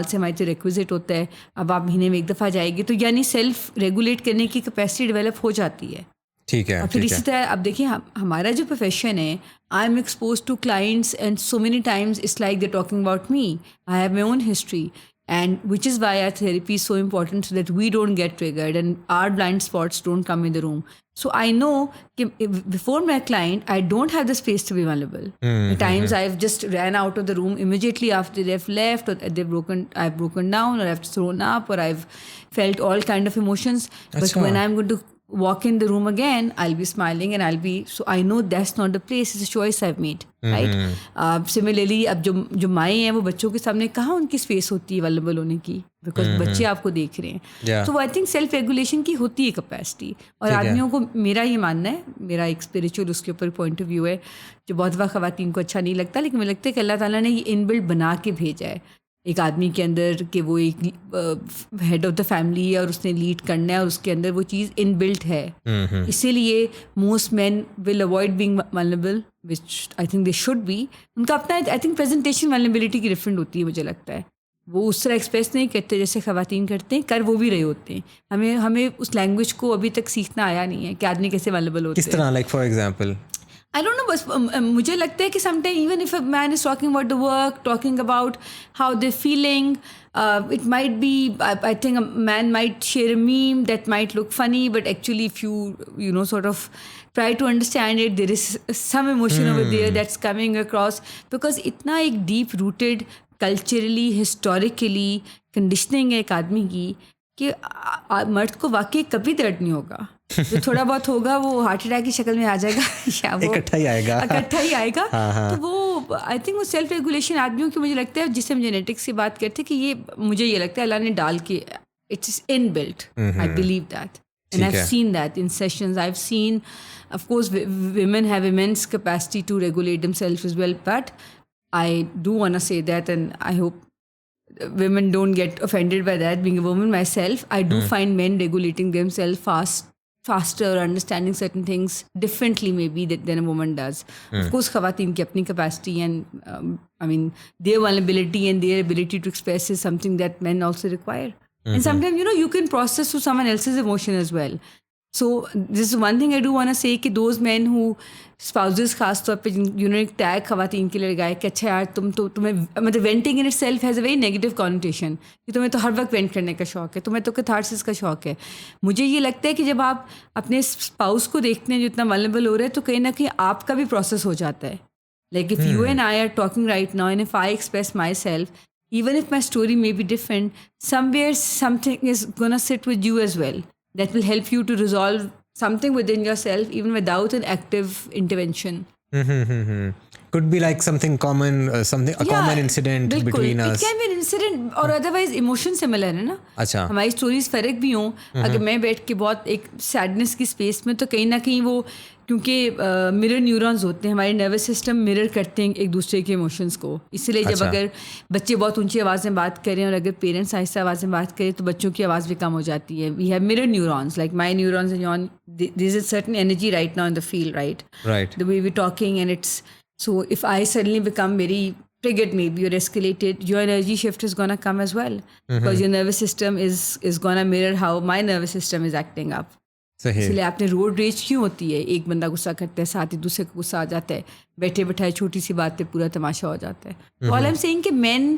से हमारे तो रिक्विजिट होता है, अब आप महीने में 1 दफ़ा जाएगी, तो यानी सेल्फ रेगुलेट करने की कैपेसिटी डेवलप हो जाती है. ठीक है. और फिर इसी तरह अब देखिए हमारा जो प्रोफेशन है, I am expose to clients and so many times it's like they talking about me, I have my own history, and which is why our therapy is so important, so that we don't get triggered and our blind spots don't come in the room. So I know before my client, I don't have the space to be vulnerable. At times I've just ran out of the room immediately after they've left, or I've broken down, or I've thrown up, or I've felt all kind of emotions. But when I'm going to walk in the room again, I'll be smiling and I'll be, so I know that's not the place, it's a choice I've made, right? Similarly, अब जो माएँ हैं वो बच्चों के सामने कहाँ उनकी space होती है वल्नरेबल होने की, बिकॉज बच्चे आपको देख रहे हैं. तो आई थिंक सेल्फ रेगुलेशन की होती है कैपेसिटी, और आदमियों को, मेरा ये मानना है, मेरा एक स्पिरिचुअल उसके ऊपर पॉइंट ऑफ व्यू है जो बहुत बार ख़वातीन को अच्छा नहीं लगता, लेकिन मुझे लगता है कि अल्लाह ताला ने ये इनबिल्ट बना के भेजा है एक आदमी के अंदर कि वो एक हेड ऑफ द फैमिली है और उसने लीड करना है, और उसके अंदर वो चीज़ इनबिल्ट है. इसीलिए most man will avoid being vulnerable, which I think they should be. उनका अपना, आई थिंक प्रेजेंटेशन वल्नरेबिलिटी की डिफरेंट होती है, मुझे लगता है वो उस तरह एक्सप्रेस नहीं करते जैसे ख़वातीन करते हैं, कर वो भी रहे होते हैं. हमें उस लैंग्वेज को अभी तक सीखना आया नहीं है कि आदमी कैसे वल्नरेबल होते हैं. किस तरह, like for example? I don't know, बस मुझे लगता है कि sometimes even if a man is talking about the work, talking about how they're feeling, it might be, I think a man might share a meme that might look funny, but actually if you sort of try to understand it, there is some emotion over there that's coming across, because इतना एक deep rooted culturally, historically conditioning है एक आदमी की कि मर्द को वाकई कभी दर्द नहीं होगा. जो थोड़ा बहुत होगा वो हार्ट अटैक की शक्ल में आ जाएगा या वो इकट्ठा ही आएगा. तो वो आई थिंक वो सेल्फ रेगुलेशन आदमियों की मुझे लगता है, जिससे हम जेनेटिक्स की बात करते हैं, कि ये मुझे ये लगता है अल्लाह ने डाल के, it's in built, I believe that, and I have seen that in sessions, I have scene, of course women have immense capacity to regulate themselves as well, but I do want to say that, and I hope women don't get offended by that. Being a woman myself, I do find men regulating themselves faster, or understanding certain things differently maybe than a woman does. Of course khawaateen ki apni capacity and I mean their vulnerability and their ability to express is something that men also require. And sometimes, you know, you can process through someone else's emotion as well. So this is one thing I do want to say, कि those men who spouses खास तौर पे जिन्होंने एक tag खवातीन के लिए लगाया कि अच्छा यार तुम्हें मतलब venting in itself has a very negative connotation, कि तुम्हें तो हर वक्त वेंट करने का शौक है, तुम्हें तो कैथारसिस का शौक है. मुझे ये लगता है कि जब आप अपने स्पाउस को देखते हैं जो इतना वल्नरेबल हो रहा है, तो कहीं ना कहीं आपका भी प्रोसेस हो जाता है. Like if you and I R talking right now, and if I express my self, even if my story may be different, somewhere something is gonna sit with you as well that will help you to resolve something within yourself even without an active intervention. Could be like something common, common incident बिल्कुल. between us. It can be an incident or otherwise emotion similar है ना. अच्छा. हमारी stories फर्क भी हों, अगर मैं बैठ के बहुत एक सैडनेस की स्पेस में, तो कहीं ना कहीं वो, क्योंकि मिरर न्यूरॉन्स होते हैं, हमारे नर्वस सिस्टम मिरर करते हैं एक दूसरे के इमोशंस को. इसलिए जब अगर बच्चे बहुत ऊंची आवाज़ में बात करें और अगर पेरेंट्स आहिस्ता आवाज़ में बात करें, तो बच्चों की आवाज़ भी कम हो जाती है. We have mirror neurons, like my neurons and your, there is a certain energy right now in the field, right, the way we talking, and it's, so if I suddenly become very triggered maybe or escalated, your energy shift is gonna come as well, because your nervous system is gonna mirror how my nervous system is acting up. इसलिए आपने road rage क्यों होती है, एक बंदा गुस्सा करता है, साथ ही दूसरे को गुस्सा आ जाता है, बैठे बैठाए छोटी सी बात पे पूरा तमाशा हो जाता है. तो ऑल आई एम सेइंग कि men,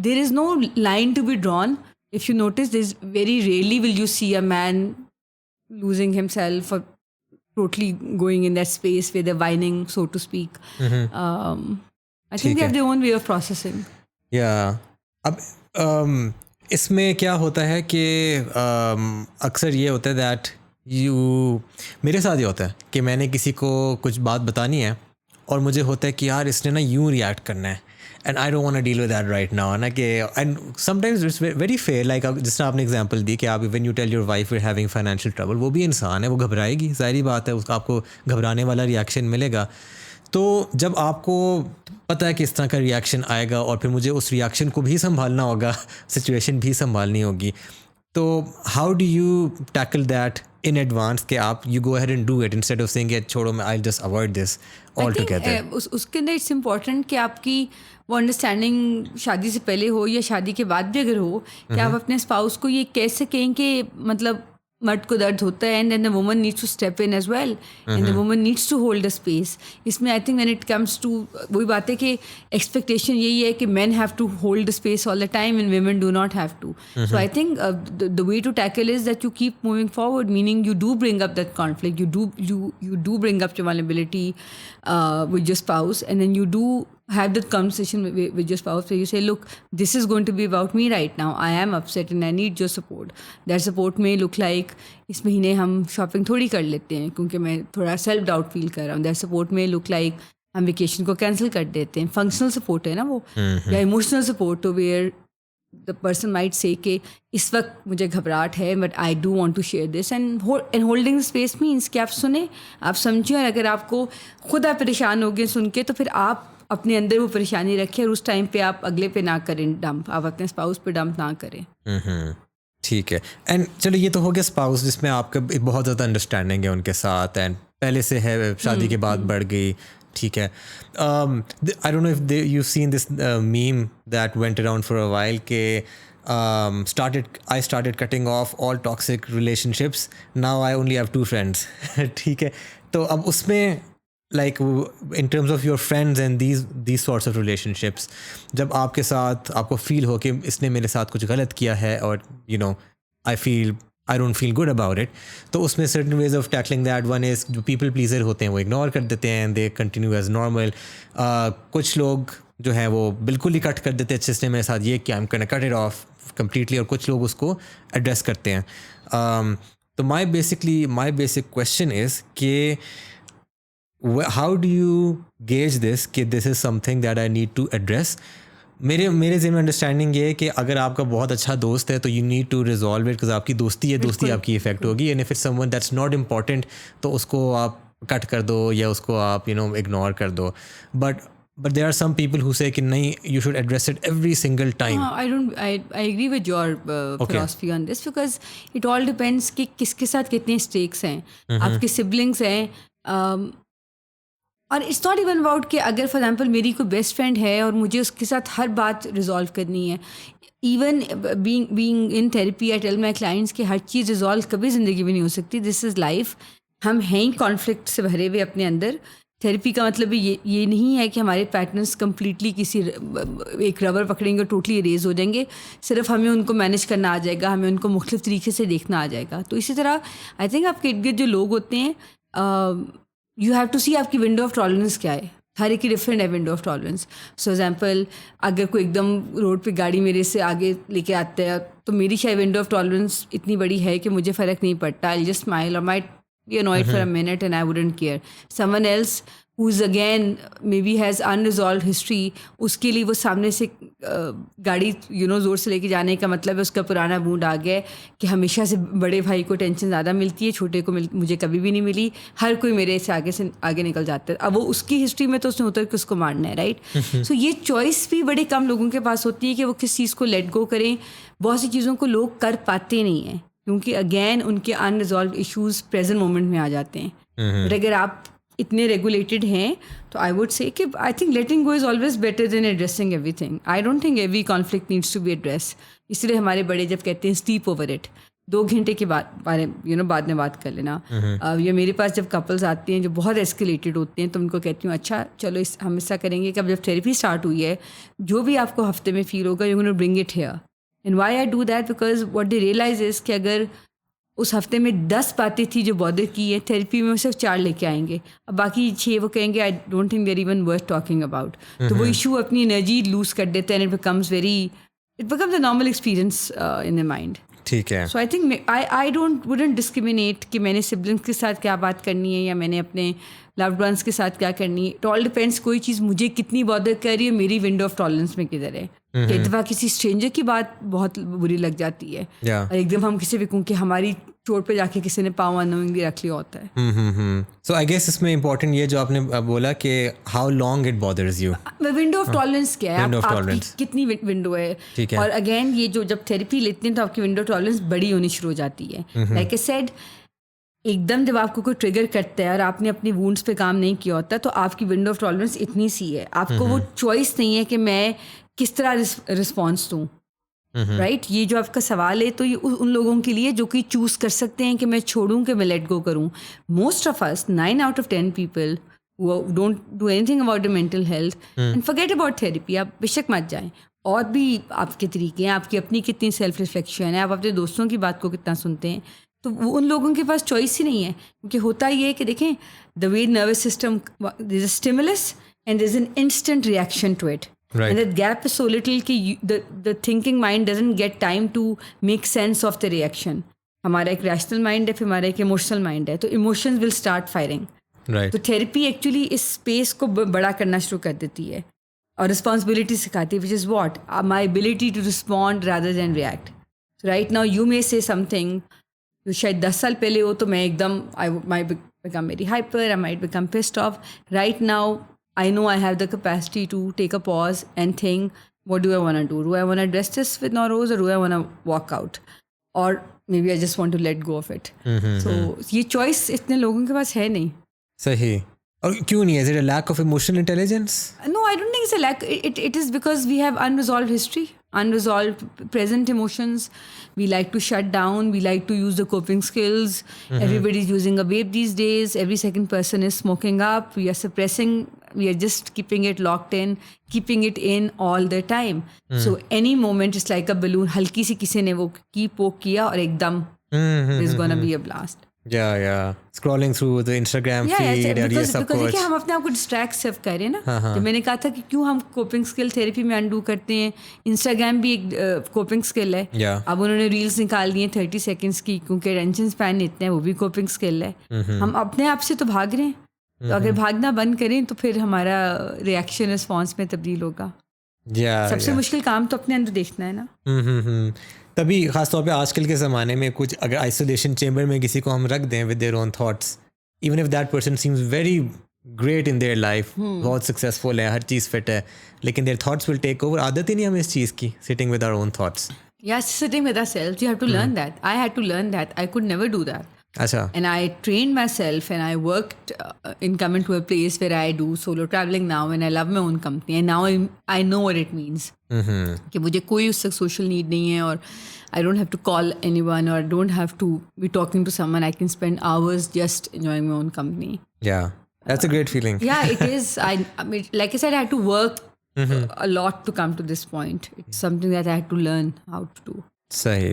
there is no line to be drawn. If you notice, there's very rarely will you see a man losing himself or totally going in that space where they're whining, so to speak. I think they have their own way of processing. Yeah. अब इसमें क्या होता है कि अक्सर ये होता है दैट मेरे साथ ये होता है कि मैंने किसी को कुछ बात बतानी है और मुझे होता है कि यार इसने ना यूँ रिएक्ट करना है, and I don't want to deal with that right now ना, कि and sometimes it's very fair. Like जिस तरह आपने एग्जांपल दी कि आप when you tell your wife we are having financial trouble, वो भी इंसान है, वो घबराएगी, ज़ाहिर बात है, उसका आपको घबराने वाला रिएक्शन मिलेगा. तो जब आपको पता है कि इस तरह का रिएक्शन आएगा और फिर मुझे उस रिएक्शन को भी संभालना होगा, सिचुएशन भी संभालनी होगी, तो how do you tackle that in advance कि आप you go ahead and do it instead of saying छोड़ो मैं I just avoid this all together. उसके अंदर इट्स इम्पॉर्टेंट कि आपकी वो अंडरस्टैंडिंग शादी से पहले हो या शादी के बाद भी अगर हो, कि आप अपने स्पाउस को ये कैसे कहें कि मतलब मर्द को दर्द होता है, and then the woman needs to step in as well, and the woman needs to hold a space. इसमें I think when it comes to, वही बात है कि एक्सपेक्टेशन यही है कि men have to hold the space all the time and women do not have to. So I think the way to tackle is that you keep moving forward, meaning you do bring up that conflict, you do bring up your vulnerability with your spouse, and then you do have that conversation with your spouse where you say, look, this is going to be about me right now, I am upset and I need your support. That support may look like इस महीने हम shopping थोड़ी कर लेते हैं क्योंकि मैं थोड़ा सेल्फ डाउट फील कर रहा हूँ. That support may look like हम वेकेशन को कैंसिल कर देते हैं. फंक्शनल सपोर्ट है ना वो, या इमोशनल सपोर्ट, तो where the person might say कि इस वक्त मुझे घबराहट है but I do want to share this, and holding space means कि आप सुने, आप समझें, और अगर आपको खुद आप परेशान हो गए सुन के, तो फिर आप अपने अंदर वो परेशानी रखें और उस टाइम पे आप अगले पे ना करें डंप, आप अपने स्पाउस पे डंप ना करें. ठीक है. एंड चलो ये तो हो गया स्पाउस जिसमें आपका बहुत ज़्यादा अंडरस्टैंडिंग है उनके साथ एंड पहले से है, शादी के बाद बढ़ गई, ठीक है. आई don't know if you seen this meme that went around for a while के I started cutting off all toxic relationships, now I only have 2 friends. ठीक है. तो अब उसमें like in terms of your friends and these sorts of relationships, जब आपके साथ आपको फील हो कि इसने मेरे साथ कुछ गलत किया है और you know I don't feel good about it, तो उसमें certain ways of tackling that. One is जो people pleaser होते हैं वो ignore कर देते हैं, they continue as normal. कुछ लोग जो हैं वो बिल्कुल ही कट कर देते हैं, जिसने मेरे साथ ये किया I'm gonna cut it off completely, और कुछ लोग उसको एड्रेस करते हैं. तो my basic question is कि how do you gauge this कि this is something that I need to address? मेरे ज़हन में अंडरस्टैंडिंग ये है कि अगर आपका बहुत अच्छा दोस्त है तो you need to resolve it, because आपकी दोस्ती है, दोस्ती आपकी इफेक्ट होगी. And if it's someone that's not important तो उसको आप कट कर दो या उसको आप इग्नोर कर दो. But there are some people who say कि नहीं, you should address it every single time. I agree with your philosophy on this because it all depends कि किसके साथ कितने stakes हैं. आपके siblings हैं, और इट्स नॉट इवन अबाउट कि अगर फॉर एग्जाम्पल मेरी कोई बेस्ट फ्रेंड है और मुझे उसके साथ हर बात रिजॉल्व करनी है. Even being in therapy I tell my clients कि हर चीज़ रिजॉल्व कभी ज़िंदगी में नहीं हो सकती. This is life. हम हैं ही कॉन्फ्लिक्ट से भरे हुए अपने अंदर. थेरेपी का मतलब ये नहीं है कि हमारे पैटर्न्स कम्प्लीटली किसी एक रबर पकड़ेंगे और टोटली इरेज हो जाएंगे. सिर्फ हमें उनको मैनेज करना आ जाएगा, हमें उनको मुख्तलिफ तरीके से देखना आ जाएगा. तो इसी तरह आई थिंक आपके इर्द गिर्द जो लोग होते हैं, यू हैव टू सी आपकी विंडो ऑफ टॉलरेंस क्या है. हर एक की डिफरेंट है window of tolerance. So example अगर कोई एकदम रोड पे गाड़ी मेरे से आगे लेके आते हैं तो मेरी शायद विंडो ऑफ टॉलरेंस इतनी बड़ी है कि मुझे फ़र्क नहीं पड़ता. आई जस्ट स्माइल और might be annoyed for a minute and I wouldn't care. Someone else who's again maybe has unresolved history, उसके लिए वो सामने से गाड़ी ज़ोर से लेके जाने का मतलब है उसका पुराना मूड आ गया कि हमेशा से बड़े भाई को टेंशन ज़्यादा मिलती है, छोटे को मुझे कभी भी नहीं मिली, हर कोई मेरे से आगे निकल जाता है. अब वो उसकी हिस्ट्री में तो उसने उतर के उसको मारना है, राइट. सो ये चॉइस भी बड़े कम लोगों के पास होती है कि वो किस चीज़ को लेट गो करें. बहुत सी चीज़ों को लोग कर पाते नहीं हैं क्योंकि अगेन उनके अनरिजॉल्व इश्यूज प्रेजेंट मोमेंट में आ जाते हैं. बट अगर आप इतने रेगुलेटेड हैं तो आई वुड से कि I think letting go is always better than addressing everything. I don't think every conflict needs to be address. इसलिए हमारे बड़े जब कहते हैं स्लीप ओवर इट, 2 घंटे के बाद बाद में बात कर लेना. या मेरे पास जब कपल्स आते हैं जो बहुत एस्केलेटेड होते हैं तो उनको कहती हूँ अच्छा चलो हम ऐसा करेंगे कि अब जब थेरेपी स्टार्ट हुई है जो भी आपको हफ्ते में फील होगा you gonna bring it here. And why I do that because what they realize is कि अगर उस हफ्ते में 10 बातें थी जो बॉदर की है, थेरेपी में सिर्फ 4 लेके आएंगे. अब बाकी 6 वो कहेंगे I don't think there even worth talking about. तो वो इशू अपनी एनर्जी लूज कर देते हैं. It becomes a normal experience in the mind. ठीक है. So I think I wouldn't discriminate कि मैंने सिबलिंग्स के साथ क्या बात करनी है या मैंने अपने लव्ड वंस के साथ क्या करनी है. इट ऑल डिपेंड्स कोई चीज़ मुझे कितनी बॉदर कर रही है, मेरी विंडो ऑफ टॉलरेंस में किधर है. कि एक दफ़ा किसी स्ट्रेंजर की बात बहुत बुरी लग जाती है और एकदम हम किसी भी कहूँ कि हमारी चोट पे जाके किसी ने पाँव अनोइंगली रख लिया होता है. सो आई गेस इसमें इम्पोर्टेंट ये जो आपने बोला कि how long it bothers you. Window of tolerance क्या है, आपकी कितनी विंडो है. और अगेन ये जो जब थेरेपी लेते हैं तो आपकी विंडो टॉलरेंस बड़ी होनी शुरू हो जाती है. लाइक आई सेड एकदम जब आपको कोई ट्रिगर करता है और आपने अपनी वुंड्स पे काम नहीं किया होता तो आपकी विंडो ऑफ टॉलरेंस इतनी सी है. आपको वो चॉइस नहीं है कि मैं किस तरह रिस्पॉन्स दूँ, राइट. ये जो आपका सवाल है तो ये उन लोगों के लिए जो कि चूज़ कर सकते हैं कि मैं छोड़ूं कि मैं लेट गो करूं. Most of us 9 out of 10 people don't do anything about the mental health and forget about therapy. आप बेशक मत जाएं. और भी आपके तरीके हैं, आपकी अपनी कितनी सेल्फ रिफ्लेक्शन है, आप अपने दोस्तों की बात को कितना सुनते हैं. तो वो उन लोगों के पास चॉइस ही नहीं है क्योंकि होता ये है कि देखें the way nervous system there is a stimulus and there is an instant reaction to it. Right. And that gap is so little कि the thinking mind doesn't get time to make sense of the reaction. हमारा एक rational mind है, फिर हमारा एक emotional mind है, तो emotions will start firing. Right. तो therapy actually इस space को बड़ा करना शुरू कर देती है और responsibility सिखाती है, which is what? My ability to respond rather than react. So right now you may say something जो शायद 10 साल पहले हो तो मैं एकदम I might become very hyper, I might become pissed off. Right now I know I have the capacity to take a pause and think, what do I want to do? Do I want to address this with Nowroz or do I want to walk out? Or maybe I just want to let go of it. So ये choice इतने लोगों के पास है नहीं. सही. और क्यों नहीं? Is it a lack of emotional intelligence? No, I don't think it's a lack. It is because we have unresolved history, unresolved present emotions. We like to shut down. We like to use the coping skills. Everybody's using a vape these days. Every second person is smoking up. We are suppressing. We are just keeping it locked in, keeping it in all the time. So any moment it's like a balloon. हल्की सी किसी ने वो की पोक किया और एकदम there's gonna be a blast. Yeah. Scrolling through the Instagram feed और ये सब कुछ. देखिए हम अपने आप को डिस्ट्रैक्ट सिर्फ कर रहे हैं ना. तो मैंने कहा था कि क्यों हम कोपिंग स्किल थेरेपी में अनडू करते हैं. इंस्टाग्राम भी एक कोपिंग स्किल है. अब उन्होंने रील्स निकाल दी हैं 30 सेकेंड्स की क्योंकि अटेंशन स्पैन इतना है, वो भी कोपिंग स्किल है. हम अपने आप से तो भाग रहे हैं. तो अगर भागना बंद करें तो फिर हमारा रिएक्शन रिस्पॉन्स में तब्दील होगा. सबसे मुश्किल काम तो अपने अंदर देखना है ना. तभी खासतौर पे आजकल के ज़माने में कुछ अगर आइसोलेशन चेम्बर में किसी को हम रख दें with their own thoughts, even if that person seems very great in their life, बहुत सक्सेसफुल है, हर चीज़ फिट है, लेकिन their thoughts will take over. आदत ही नहीं हमें इस चीज़ की, sitting with our own thoughts. Yeah, sitting with ourselves, you have to learn that. I had to learn that. I could never do that. अच्छा. And I trained myself and I worked in coming to a place where I do solo traveling now and I love my own company. And now I know what it means. कि मुझे कोई उस तक social need नहीं है और I don't have to call anyone or I don't have to be talking to someone. I can spend hours just enjoying my own company. Yeah, that's a great feeling. Yeah, it is. I mean, like I said, I had to work a lot to come to this point. It's something that I had to learn how to do. Sahi.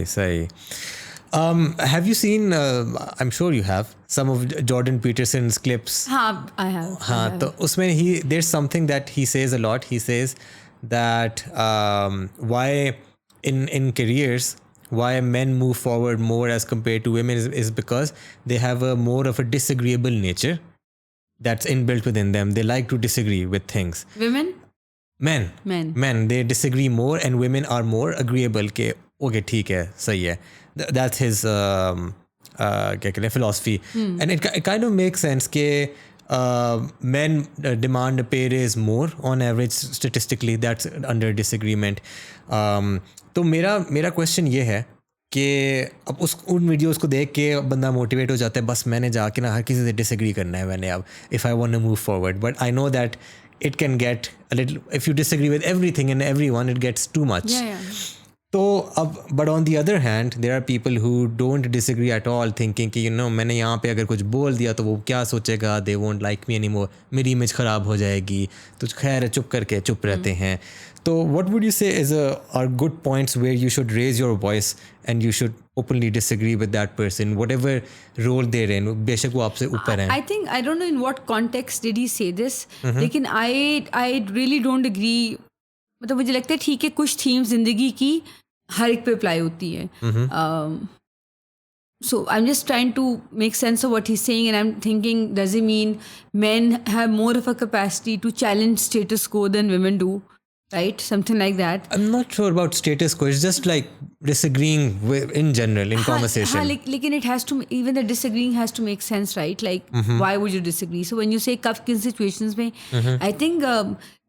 Have you seen, I'm sure you have, some of Jordan Peterson's clips? I have. हाँ, तो उसमें there's something that he says a lot. He says that why in careers, why men move forward more as compared to women is because they have a more of a disagreeable nature that's inbuilt within them. They like to disagree with things. Women? Men, they disagree more and women are more agreeable के okay ठीक है, सही है. That's his क्या कहते हैं philosophy. And it kind of makes sense कि men demand a pay raise more on average statistically. That's under disagreement. तो मेरा question ये है कि अब उन वीडियोस को देख के बंदा मोटिवेट हो जाता है, बस मैंने जाके ना हर किसी से डिसएग्री करना है मैंने अब, if I want to move forward. But I know that it can get a little, if you disagree with everything and everyone, it gets too much. So but on the other hand, there are people who don't disagree at all, thinking कि मैंने यहाँ पे अगर कुछ बोल दिया तो वो क्या सोचेगा, they won't like me anymore, मेरी इमेज ख़राब हो जाएगी, तो खैर है, चुप रहते हैं. तो what would you say are good points where you should raise your voice and you should openly disagree with that person, whatever role they're in, बेशक वो आपसे ऊपर हैं? I think, I don't know in what context did he say this, लेकिन I really don't agree. मतलब मुझे लगता है ठीक है, कुछ themes ज़िंदगी की हर एक पे अप्लाई होती है. So I'm just trying to make sense of what he's saying, and I'm thinking, does he mean men have more of a capacity to challenge status quo than women do? Right, something like that. I'm not sure about status quo. It's just like disagreeing in general in conversation. लेकिन it has to, even the disagreeing has to make sense, right? Like why would you disagree? So when you say कब किन situations में, I think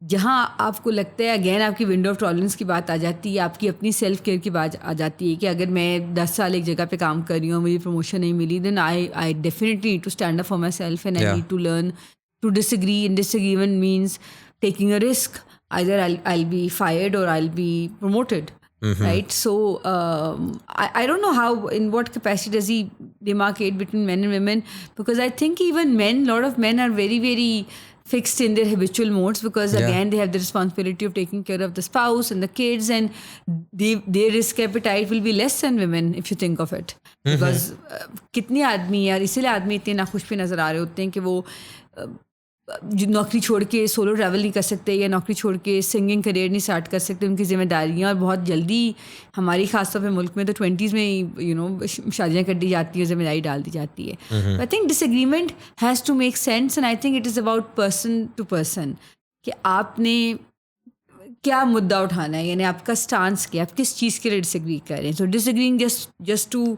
जहाँ आपको लगता है, again आपकी window of tolerance की बात आ जाती है, आपकी अपनी सेल्फ केयर की बात आ जाती है कि अगर मैं 10 साल एक जगह पे काम कर रही हूँ, मुझे प्रमोशन नहीं मिली, then I definitely need to stand up for myself and I need to learn to disagree. And disagreement means taking a risk. Either I'll be fired or I'll be promoted, right? So I don't know how, in what capacity does he demarcate between men and women, because I think even men, a lot of men are very, very fixed in their habitual modes, because again they have the responsibility of taking care of the spouse and the kids, and their risk appetite will be less than women if you think of it. Because कितने आदमी यार, इसीलिए आदमी इतने नाखुश पे नज़र आ रहे होते हैं कि वो नौकरी छोड़ के सोलो ट्रैवल नहीं कर सकते, या नौकरी छोड़ के सिंगिंग करियर नहीं स्टार्ट कर सकते, उनकी जिम्मेदारियाँ, और बहुत जल्दी हमारी खासतौर पे मुल्क में तो 20s में ही शादियाँ कर दी जाती है, जिम्मेदारी डाल दी जाती है. I think disagreement has to make sense, and I think it is about person to person कि आपने क्या मुद्दा उठाना है, यानी आपका स्टांस क्या, आप किस चीज़ के लिए डिसएग्री कर रहे हैं. सो डिसएग्रीइंग जस्ट टू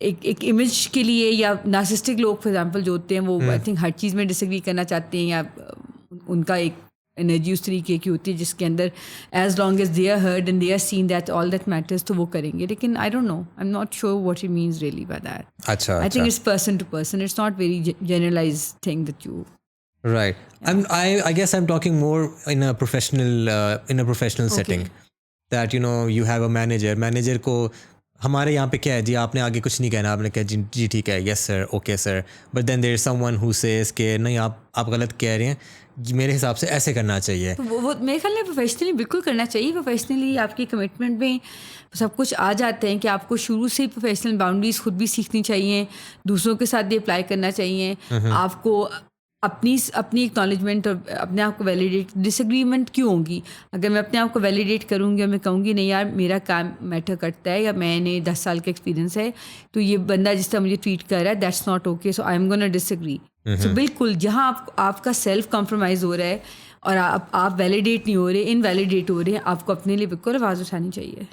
एक इमेज के लिए, या नार्सिस्टिक लोग फॉर एग्जांपल जो होते हैं वो आई थिंक हर चीज़ में डिसएग्री करना चाहते हैं, या उनका एक एनर्जी उस तरीके की होती है जिसके अंदर as long as they are heard and they are seen that all that matters, तो वो करेंगे. लेकिन I don't know, I am not sure what he means really by that. अच्छा, I think it's person to person, it's not very generalised thing that you. Right. I guess I'm talking more in a professional setting. That you have a manager. Manager को हमारे यहाँ पे क्या है जी, आपने आगे कुछ नहीं कहना, आपने कहा जी ठीक है, yes sir, okay sir. But then there is someone who says कि नहीं, आप गलत कह रहे हैं, मेरे हिसाब से ऐसे करना चाहिए. तो वो मेरे ख्याल में प्रोफेशनली बिल्कुल करना चाहिए. प्रोफेशनली आपकी कमिटमेंट में सब कुछ आ जाते हैं कि आपको शुरू से प्रोफेशनल बाउंड्रीज खुद भी सीखनी चाहिए, दूसरों के साथ भी अप्लाई करना चाहिए. आपको अपनी एक्नॉलेजमेंट और अपने आप को वैलिडेट, डिसएग्रीमेंट क्यों होगी, अगर मैं अपने आप को वैलिडेट करूँगी और मैं कहूँगी नहीं यार मेरा काम मैटर करता है, या मैंने 10 साल का एक्सपीरियंस है, तो ये बंदा जिस तरह मुझे ट्रीट कर रहा है that's not okay, so I am gonna disagree. So बिल्कुल जहाँ आपका सेल्फ कॉम्प्रोमाइज़ हो रहा है और आप वैलिडेट नहीं हो रहे, इनवैलिडेट हो रहे हैं, आपको अपने लिए बिल्कुल आवाज़ उठानी चाहिए।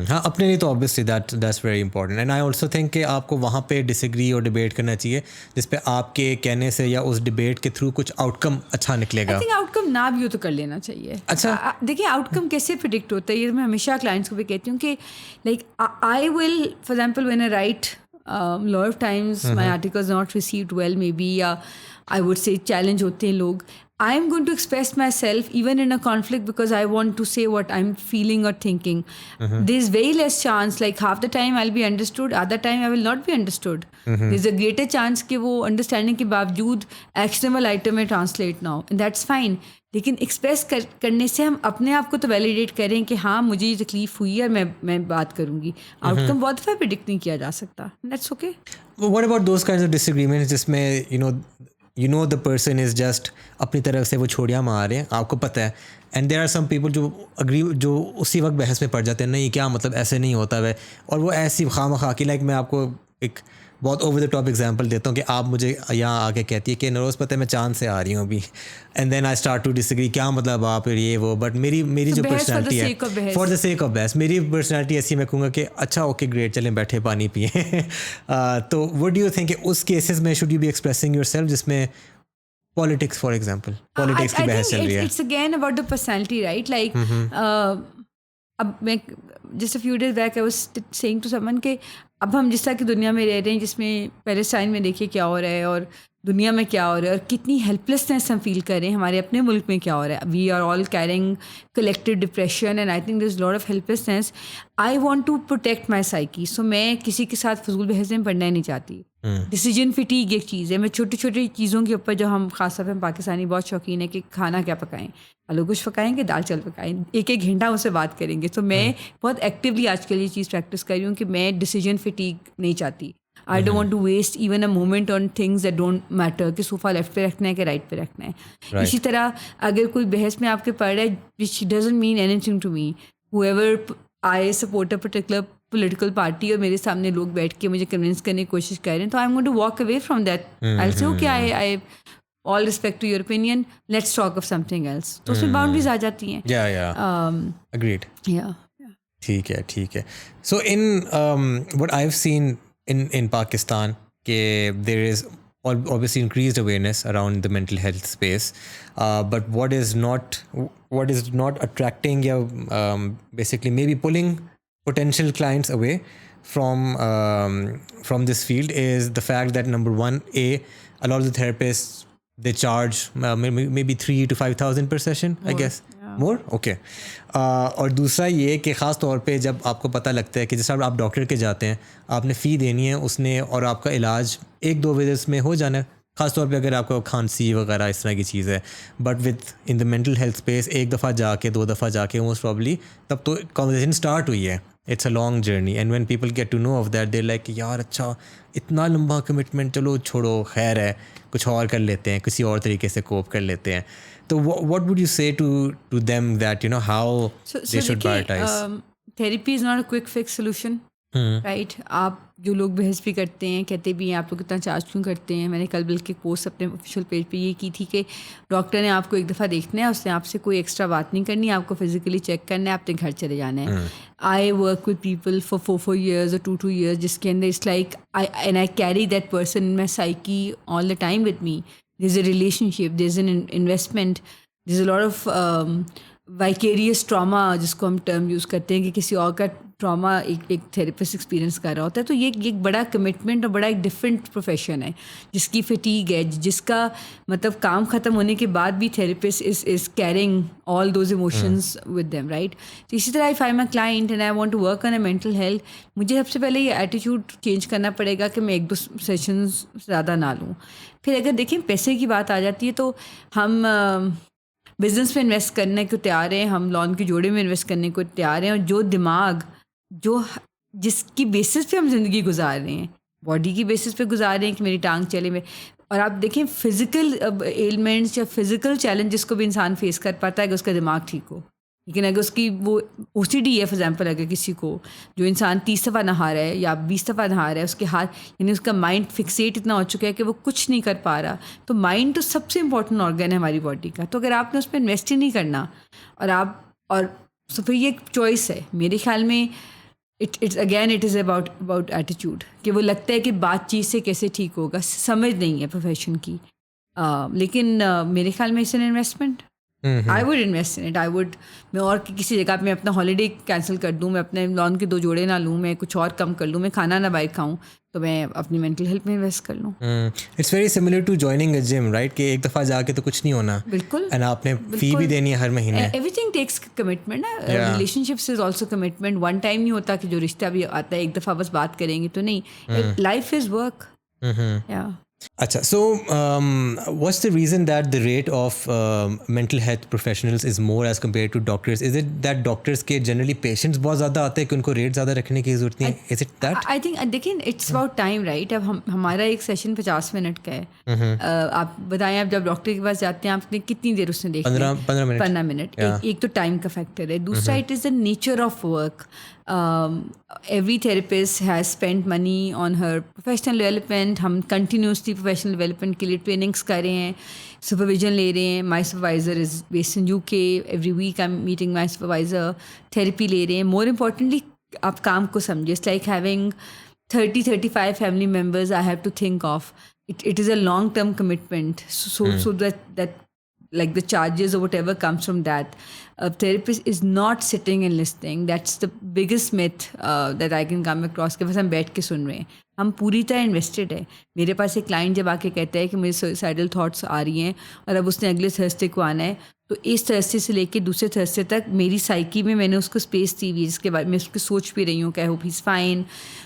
हाँ, अपने लिए तो obviously that's very important and I also think कि आपको वहाँ पे डिसएग्री और डिबेट करना चाहिए जिस पे आपके कहने से या उस डिबेट के थ्रू कुछ आउटकम अच्छा निकलेगा। आई थिंक आउटकम ना भी हो तो कर लेना चाहिए। अच्छा देखिए आउटकम कैसे प्रिडिक्ट होता है, ये मैं हमेशा क्लाइंट्स को भी कहती हूँ कि like I will for example when I right lot of times my articles not received well may be, या आई वुड से चैलेंज होते हैं लोग, I am going to express myself even in a conflict because I want to say what I'm feeling or thinking. There's very less chance, like half the time I'll be understood, other time I will not be understood. There's a greater chance कि वो understanding के बावजूद actionable item में translate ना हो, and that's fine. लेकिन express करने से हम अपने आप को तो वैलिडेट करें कि हाँ मुझे ये तकलीफ हुई है और मैं बात करूँगी। आउटकम बहुत दफ़ा प्रिडिक्ट नहीं किया जा सकता, that's okay. What about those kinds of disagreements जिसमें you know the person is just अपनी तरफ से वो छोड़ियाँ मार रहे हैं, आपको पता है, and there are some people जो उसी वक्त बहस में पड़ जाते हैं, नहीं क्या मतलब ऐसे नहीं होता है, और वो ऐसी खामखा की, लाइक मैं आपको एक बहुत ओवर द टॉप एग्जांपल देता हूँ कि आप मुझे यहाँ आके कहती है कि नरोज़ पता है मैं चांद से आ रही हूँ अभी, and then I start to disagree, क्या मतलब आप ये वो, बट मेरी जो पर्सनैलिटी है फॉर द सेक ऑफ बहस, मेरी पर्सनैलिटी ऐसी, मैं कहूँगा कि अच्छा ओके ग्रेट चलें बैठे पानी पिए। तो व्हाट डू यू थिंक उस केसेस में should you be expressing yourself जिसमें पॉलिटिक्स फॉर एग्जांपल पॉलिटिक्स की बहस चल रही है? It's again about the personality right, like अब मैं just a few days back I was saying to someone कि अब हम जिस तरह की दुनिया में रह रहे हैं जिसमें पैलेस्टाइन में देखिए क्या हो रहा है और दुनिया में क्या हो रहा है और कितनी हेल्पलेसनेस हम फील कर रहे हैं, हमारे अपने मुल्क में क्या हो रहा है, we are all carrying collective depression and I think there is lot of helplessness. I want to protect my psyche, so मैं किसी के साथ फजूल बहस में पढ़ना ही नहीं चाहती। डिसीजन फिटीग एक चीज़ है, मैं छोटी छोटी चीज़ों के ऊपर जो हम खास तौर पर पाकिस्तानी बहुत शौकीन है कि खाना क्या पकाएं, आलू कुछ पकाएंगे दाल चावल पकाएं, एक एक घंटा उनसे बात करेंगे। तो मैं बहुत एक्टिवली आजकल ये चीज़ प्रैक्टिस कर रही हूँ कि मैं डिसीजन फिटीग नहीं चाहती। I don't want to waste even a moment on things that don't matter, कि सोफा लेफ्ट पे रखना है कि राइट पे रखना है। इसी तरह अगर कोई बहस में आपके पड़ रहा है which doesn't mean anything to me, however I support a particular political party और मेरे सामने लोग बैठ के मुझे कन्विंस करने की कोशिश कर रहे हैं, तो I am going to walk away from that. I will say okay I all respect to your opinion, let's talk of something else. तो उसमें बाउंड्रीज आ जाती हैं। अग्रीड। ठीक है। So in what I have seen in Pakistan there is obviously increased awareness around the mental health space, but what is not attracting basically maybe pulling potential clients away from this field is the fact that number one, a lot of the therapists they charge maybe 3,000 to 5,000 per session, I guess. More okay. और दूसरा ये कि ख़ास तौर पे जब आपको पता लगता है कि जैसे आप डॉक्टर के जाते हैं, आपने फ़ी देनी है उसने और आपका इलाज 1-2 विजिट्स में हो जाना है, ख़ास तौर पे अगर आपको खांसी वगैरह इस तरह की चीज़ है। But with in the mental health space एक दफ़ा जाके 2 दफ़ा जाके मोस्ट प्रॉब्ली तब तो कॉन्वर्सेशन स्टार्ट हुई है, it's a long journey and when people get to know of that they like यार अच्छा इतना लंबा कमिटमेंट, चलो छोड़ो खैर है कुछ और कर लेते हैं, किसी और तरीके से कोप कर लेते हैं। तो what would you say to them that how they should prioritize? Therapy is not a quick fix solution, right? आप जो लोग बहस भी करते हैं कहते भी हैं आप लोग इतना चार्ज क्यों करते हैं। मैंने कल बल्कि पोस्ट अपने ऑफिशियल पेज पे ये की थी कि डॉक्टर ने आपको एक दफ़ा देखना है, उसने आपसे कोई एक्स्ट्रा बात नहीं करनी, आपको फिजिकली चेक करना है, अपने घर चले जाना है। I work with people for 4 years or 2 years जिसके अंदर it's like I carry that person in my psyche all the time with me. There's a relationship, there's an investment, there's a lot of vicarious trauma जिसको हम term use करते हैं कि किसी और का ट्रॉमा एक थेरेपिस्ट एक्सपीरियंस कर रहा होता है। तो ये एक बड़ा कमिटमेंट और बड़ा एक डिफरेंट प्रोफेशन है जिसकी फटीग है, जिसका मतलब काम ख़त्म होने के बाद भी therapist is caring all those emotions with them, right. तो इसी तरह if I am a client and I want to work on a mental health, मुझे सबसे पहले ये एटीट्यूड चेंज करना पड़ेगा कि मैं 1-2 सेशंस ज़्यादा ना लूँ। फिर अगर देखें पैसे की बात आ जाती है तो हम बिज़नेस में इन्वेस्ट करने को तैयार हैं, हम लॉन के जोड़े में इन्वेस्ट करने को तैयार हैं, और जो दिमाग जिसकी बेसिस पे हम ज़िंदगी गुजार रहे हैं, बॉडी की बेसिस पे गुजार रहे हैं कि मेरी टांग चले में। और आप देखें फिज़िकल एलिमेंट्स या फिज़िकल चैलेंज जिसको भी इंसान फेस कर पाता है कि उसका दिमाग ठीक हो, लेकिन अगर उसकी वो OCD है फॉर एग्जाम्पल, अगर किसी को, जो इंसान 30 दफ़ा नहा रहा है या 20 दफ़ा नहा रहा है, उसके हाथ यानी उसका माइंड फिक्सेट इतना हो चुका है कि वो कुछ नहीं कर पा रहा, तो माइंड तो सबसे इंपॉर्टेंट ऑर्गन है हमारी बॉडी का। तो अगर आपने उस पर इन्वेस्ट ही नहीं करना और तो फिर ये एक चॉइस है मेरे ख्याल में। इट इज़ अबाउट एटीट्यूड, कि वो लगता है कि बातचीत से कैसे ठीक होगा, समझ नहीं है प्रोफेशन की। लेकिन मेरे ख्याल में it's an investment. I would invest in it. मैं और किसी जगह पे अपना हॉलीडे कैंसिल कर दूँ, मैं अपने लॉन के 2 जोड़े ना लूँ, मैं कुछ और कम कर लूँ, मैं खाना ना बाहर खाऊँ, तो मैं अपनी मेंटल हेल्थ में इन्वेस्ट कर लूँ। It's very similar to joining a gym, right? कि एक दफ़ा जाके तो कुछ नहीं होना, बिल्कुल, एंड आपने फी भी देनी है हर महीने। एवरीथिंग टेक्स कमिटमेंट ना, relationships is also commitment. One time नहीं होता कि जो रिश्ता भी आता है एक दफ़ा बस बात करेंगे तो नहीं, life is work. Acha, so what's the reason that the rate of mental health professionals is more as compared to doctors? Is it that doctors के generally patients बहुत ज़्यादा आते हैं कि उनको रेट ज़्यादा रखने की ज़रूरत नहीं है? Is it that? I think देखिए इट्स अबाउट टाइम, राइट? अब हमारा एक सेशन 50 मिनट का है। आप बताएं, आप जब डॉक्टर के पास जाते हैं आपने कितनी देर उसने देखा? 15 मिनट। एक तो टाइम का फैक्टर है, दूसरा it is the nature of work. Every therapist has spent money on her professional development. हम continuously professional development के लिए trainings कर रहे हैं, supervision ले रहे हैं. My supervisor is based in UK. Every week I'm meeting my supervisor. Therapy ले रहे हैं. More importantly, आप काम को समझिए. It's like having 30-35 family members I have to think of. It is a long-term commitment. So that like the charges or whatever comes from that. A therapist is not sitting and listening. That's the biggest myth that I can come across, कि बस हम बैठ के सुन रहे हैं। हम पूरी तरह इन्वेस्टेड है। मेरे पास एक क्लाइंट जब आके कहता है कि मुझे सुसाइडल थॉट्स आ रही हैं और अब उसने अगले थर्सडे को आना है, तो इस थर्सडे से लेके दूसरे थर्सडे तक मेरी साइकी में मैंने उसको स्पेस दी हुई है, जिसके बारे में उसकी सोच भी रही हूँ कि I hope he is fine,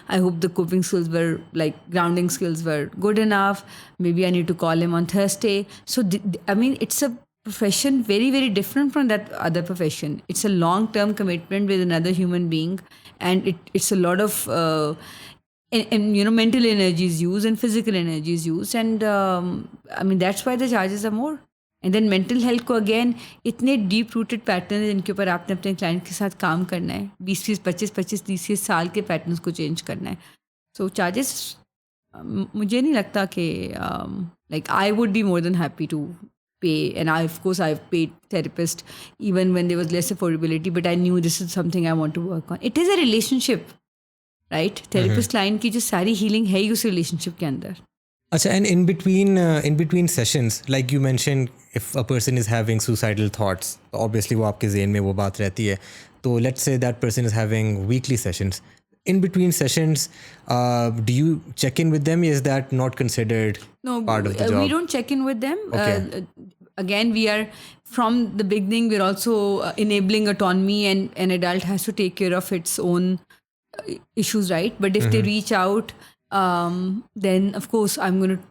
I hope the coping skills were like grounding skills were good enough, may be I need to call him on Thursday. So I mean it's a profession very, very different from that other profession. It's a long-term commitment with another human being, and it's a lot of and mental energy is used and physical energy is used, and I mean that's why the charges are more. And then mental health को again इतने deep rooted patterns हैं जिनके ऊपर आपने अपने client के साथ काम करना है, 20-20, 25-25, 30 साल के patterns को change करना है. So charges मुझे नहीं लगता कि like I would be more than happy to pay, and I've paid therapists even when there was less affordability, but I knew this is something I want to work on. It is a relationship, right? Therapist client की जो सारी healing है ही उस relationship के अंदर. Achha, and in between sessions, like you mentioned, if a person is having suicidal thoughts, obviously वो आपके ज़हन में वो बात रहती है. तो let's say that person is having weekly sessions. In between sessions, do you check in with them? Is that not considered part of the job? We don't check in with them. Okay. Again, we are from the beginning. We're also enabling autonomy, and an adult has to take care of its own issues, right? But if they reach out, then of course I'm going to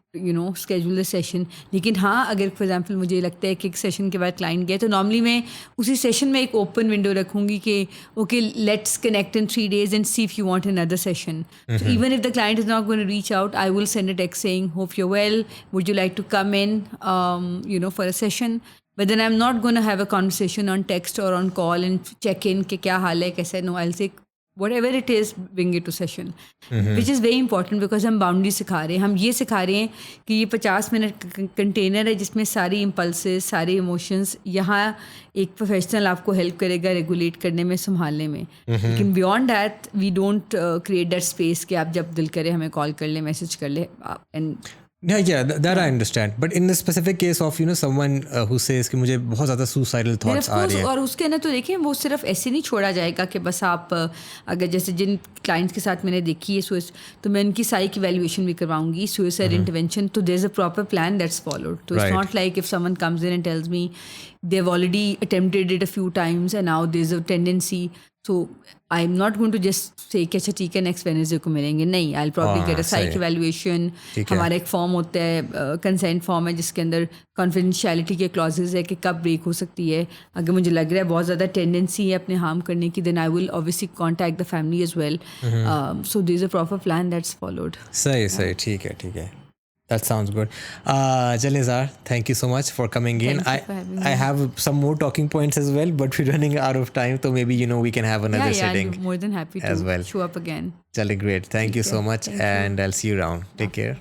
schedule a session. लेकिन हाँ, अगर for example मुझे लगता है कि एक session के बाद क्लाइंट गया, तो नॉर्मली मैं उसी सेशन में एक ओपन विंडो रखूँगी कि okay let's connect in 3 days and see if you want another session. So even if the client is not going to reach out, I will send a text saying hope you're well, would you like to come in for a session. But then I'm not going to have a conversation on text or on call and check in कि क्या हाल है, कैसा है. No, I'll say whatever it is, bring it to session, which is very important because हम boundary सिखा रहे हैं. हम ये सिखा रहे हैं कि ये 50 मिनट कंटेनर है जिसमें सारी इम्पल्सेस, सारे इमोशंस, यहाँ एक प्रोफेशनल आपको हेल्प करेगा रेगुलेट करने में, संभालने में. लेकिन beyond that we don't create that space कि आप जब दिल करे हमें कॉल कर ले, मैसेज कर ले. And Yeah, that I understand. But in the specific case of someone who says कि मुझे बहुत ज़्यादा suicidal thoughts आ रही हैं, और उसके ना तो देखिए वो सिर्फ ऐसे नहीं छोड़ा जाएगा कि बस आप अगर जैसे जिन क्लाइंट्स के साथ मैंने देखी है तो मैं उनकी साइक इवैल्यूएशन भी करवाऊंगी, सुसाइड इंटरवेंशन. तो there is a proper plan that's followed. तो it's not like if someone comes in and tells me they've already attempted it a few times and now there's a tendency. So I'm not going to just say कि अच्छा ठीक है next Wednesday को मिलेंगे. नहीं, I'll probably get a psych evaluation. हमारा एक form होता है, कंसेंट फॉर्म है जिसके अंदर कॉन्फिडेंशियलिटी के क्लॉजेज है कि कब ब्रेक हो सकती है. अगर मुझे लग रहा है बहुत ज़्यादा टेंडेंसी है अपने हार्म करने की, then I will obviously contact the family as well. So there's a proper plan that's followed. सही ठीक है. That sounds good. Jalnizar, thank you so much for coming in. Thank you for having I me. have some more talking points as well, but we're running out of time. So maybe, we can have another Yeah, sitting I'm more than happy as to well. show up again. Jolly great. Thank you so care. much. Thank you. And I'll see you around. Take care.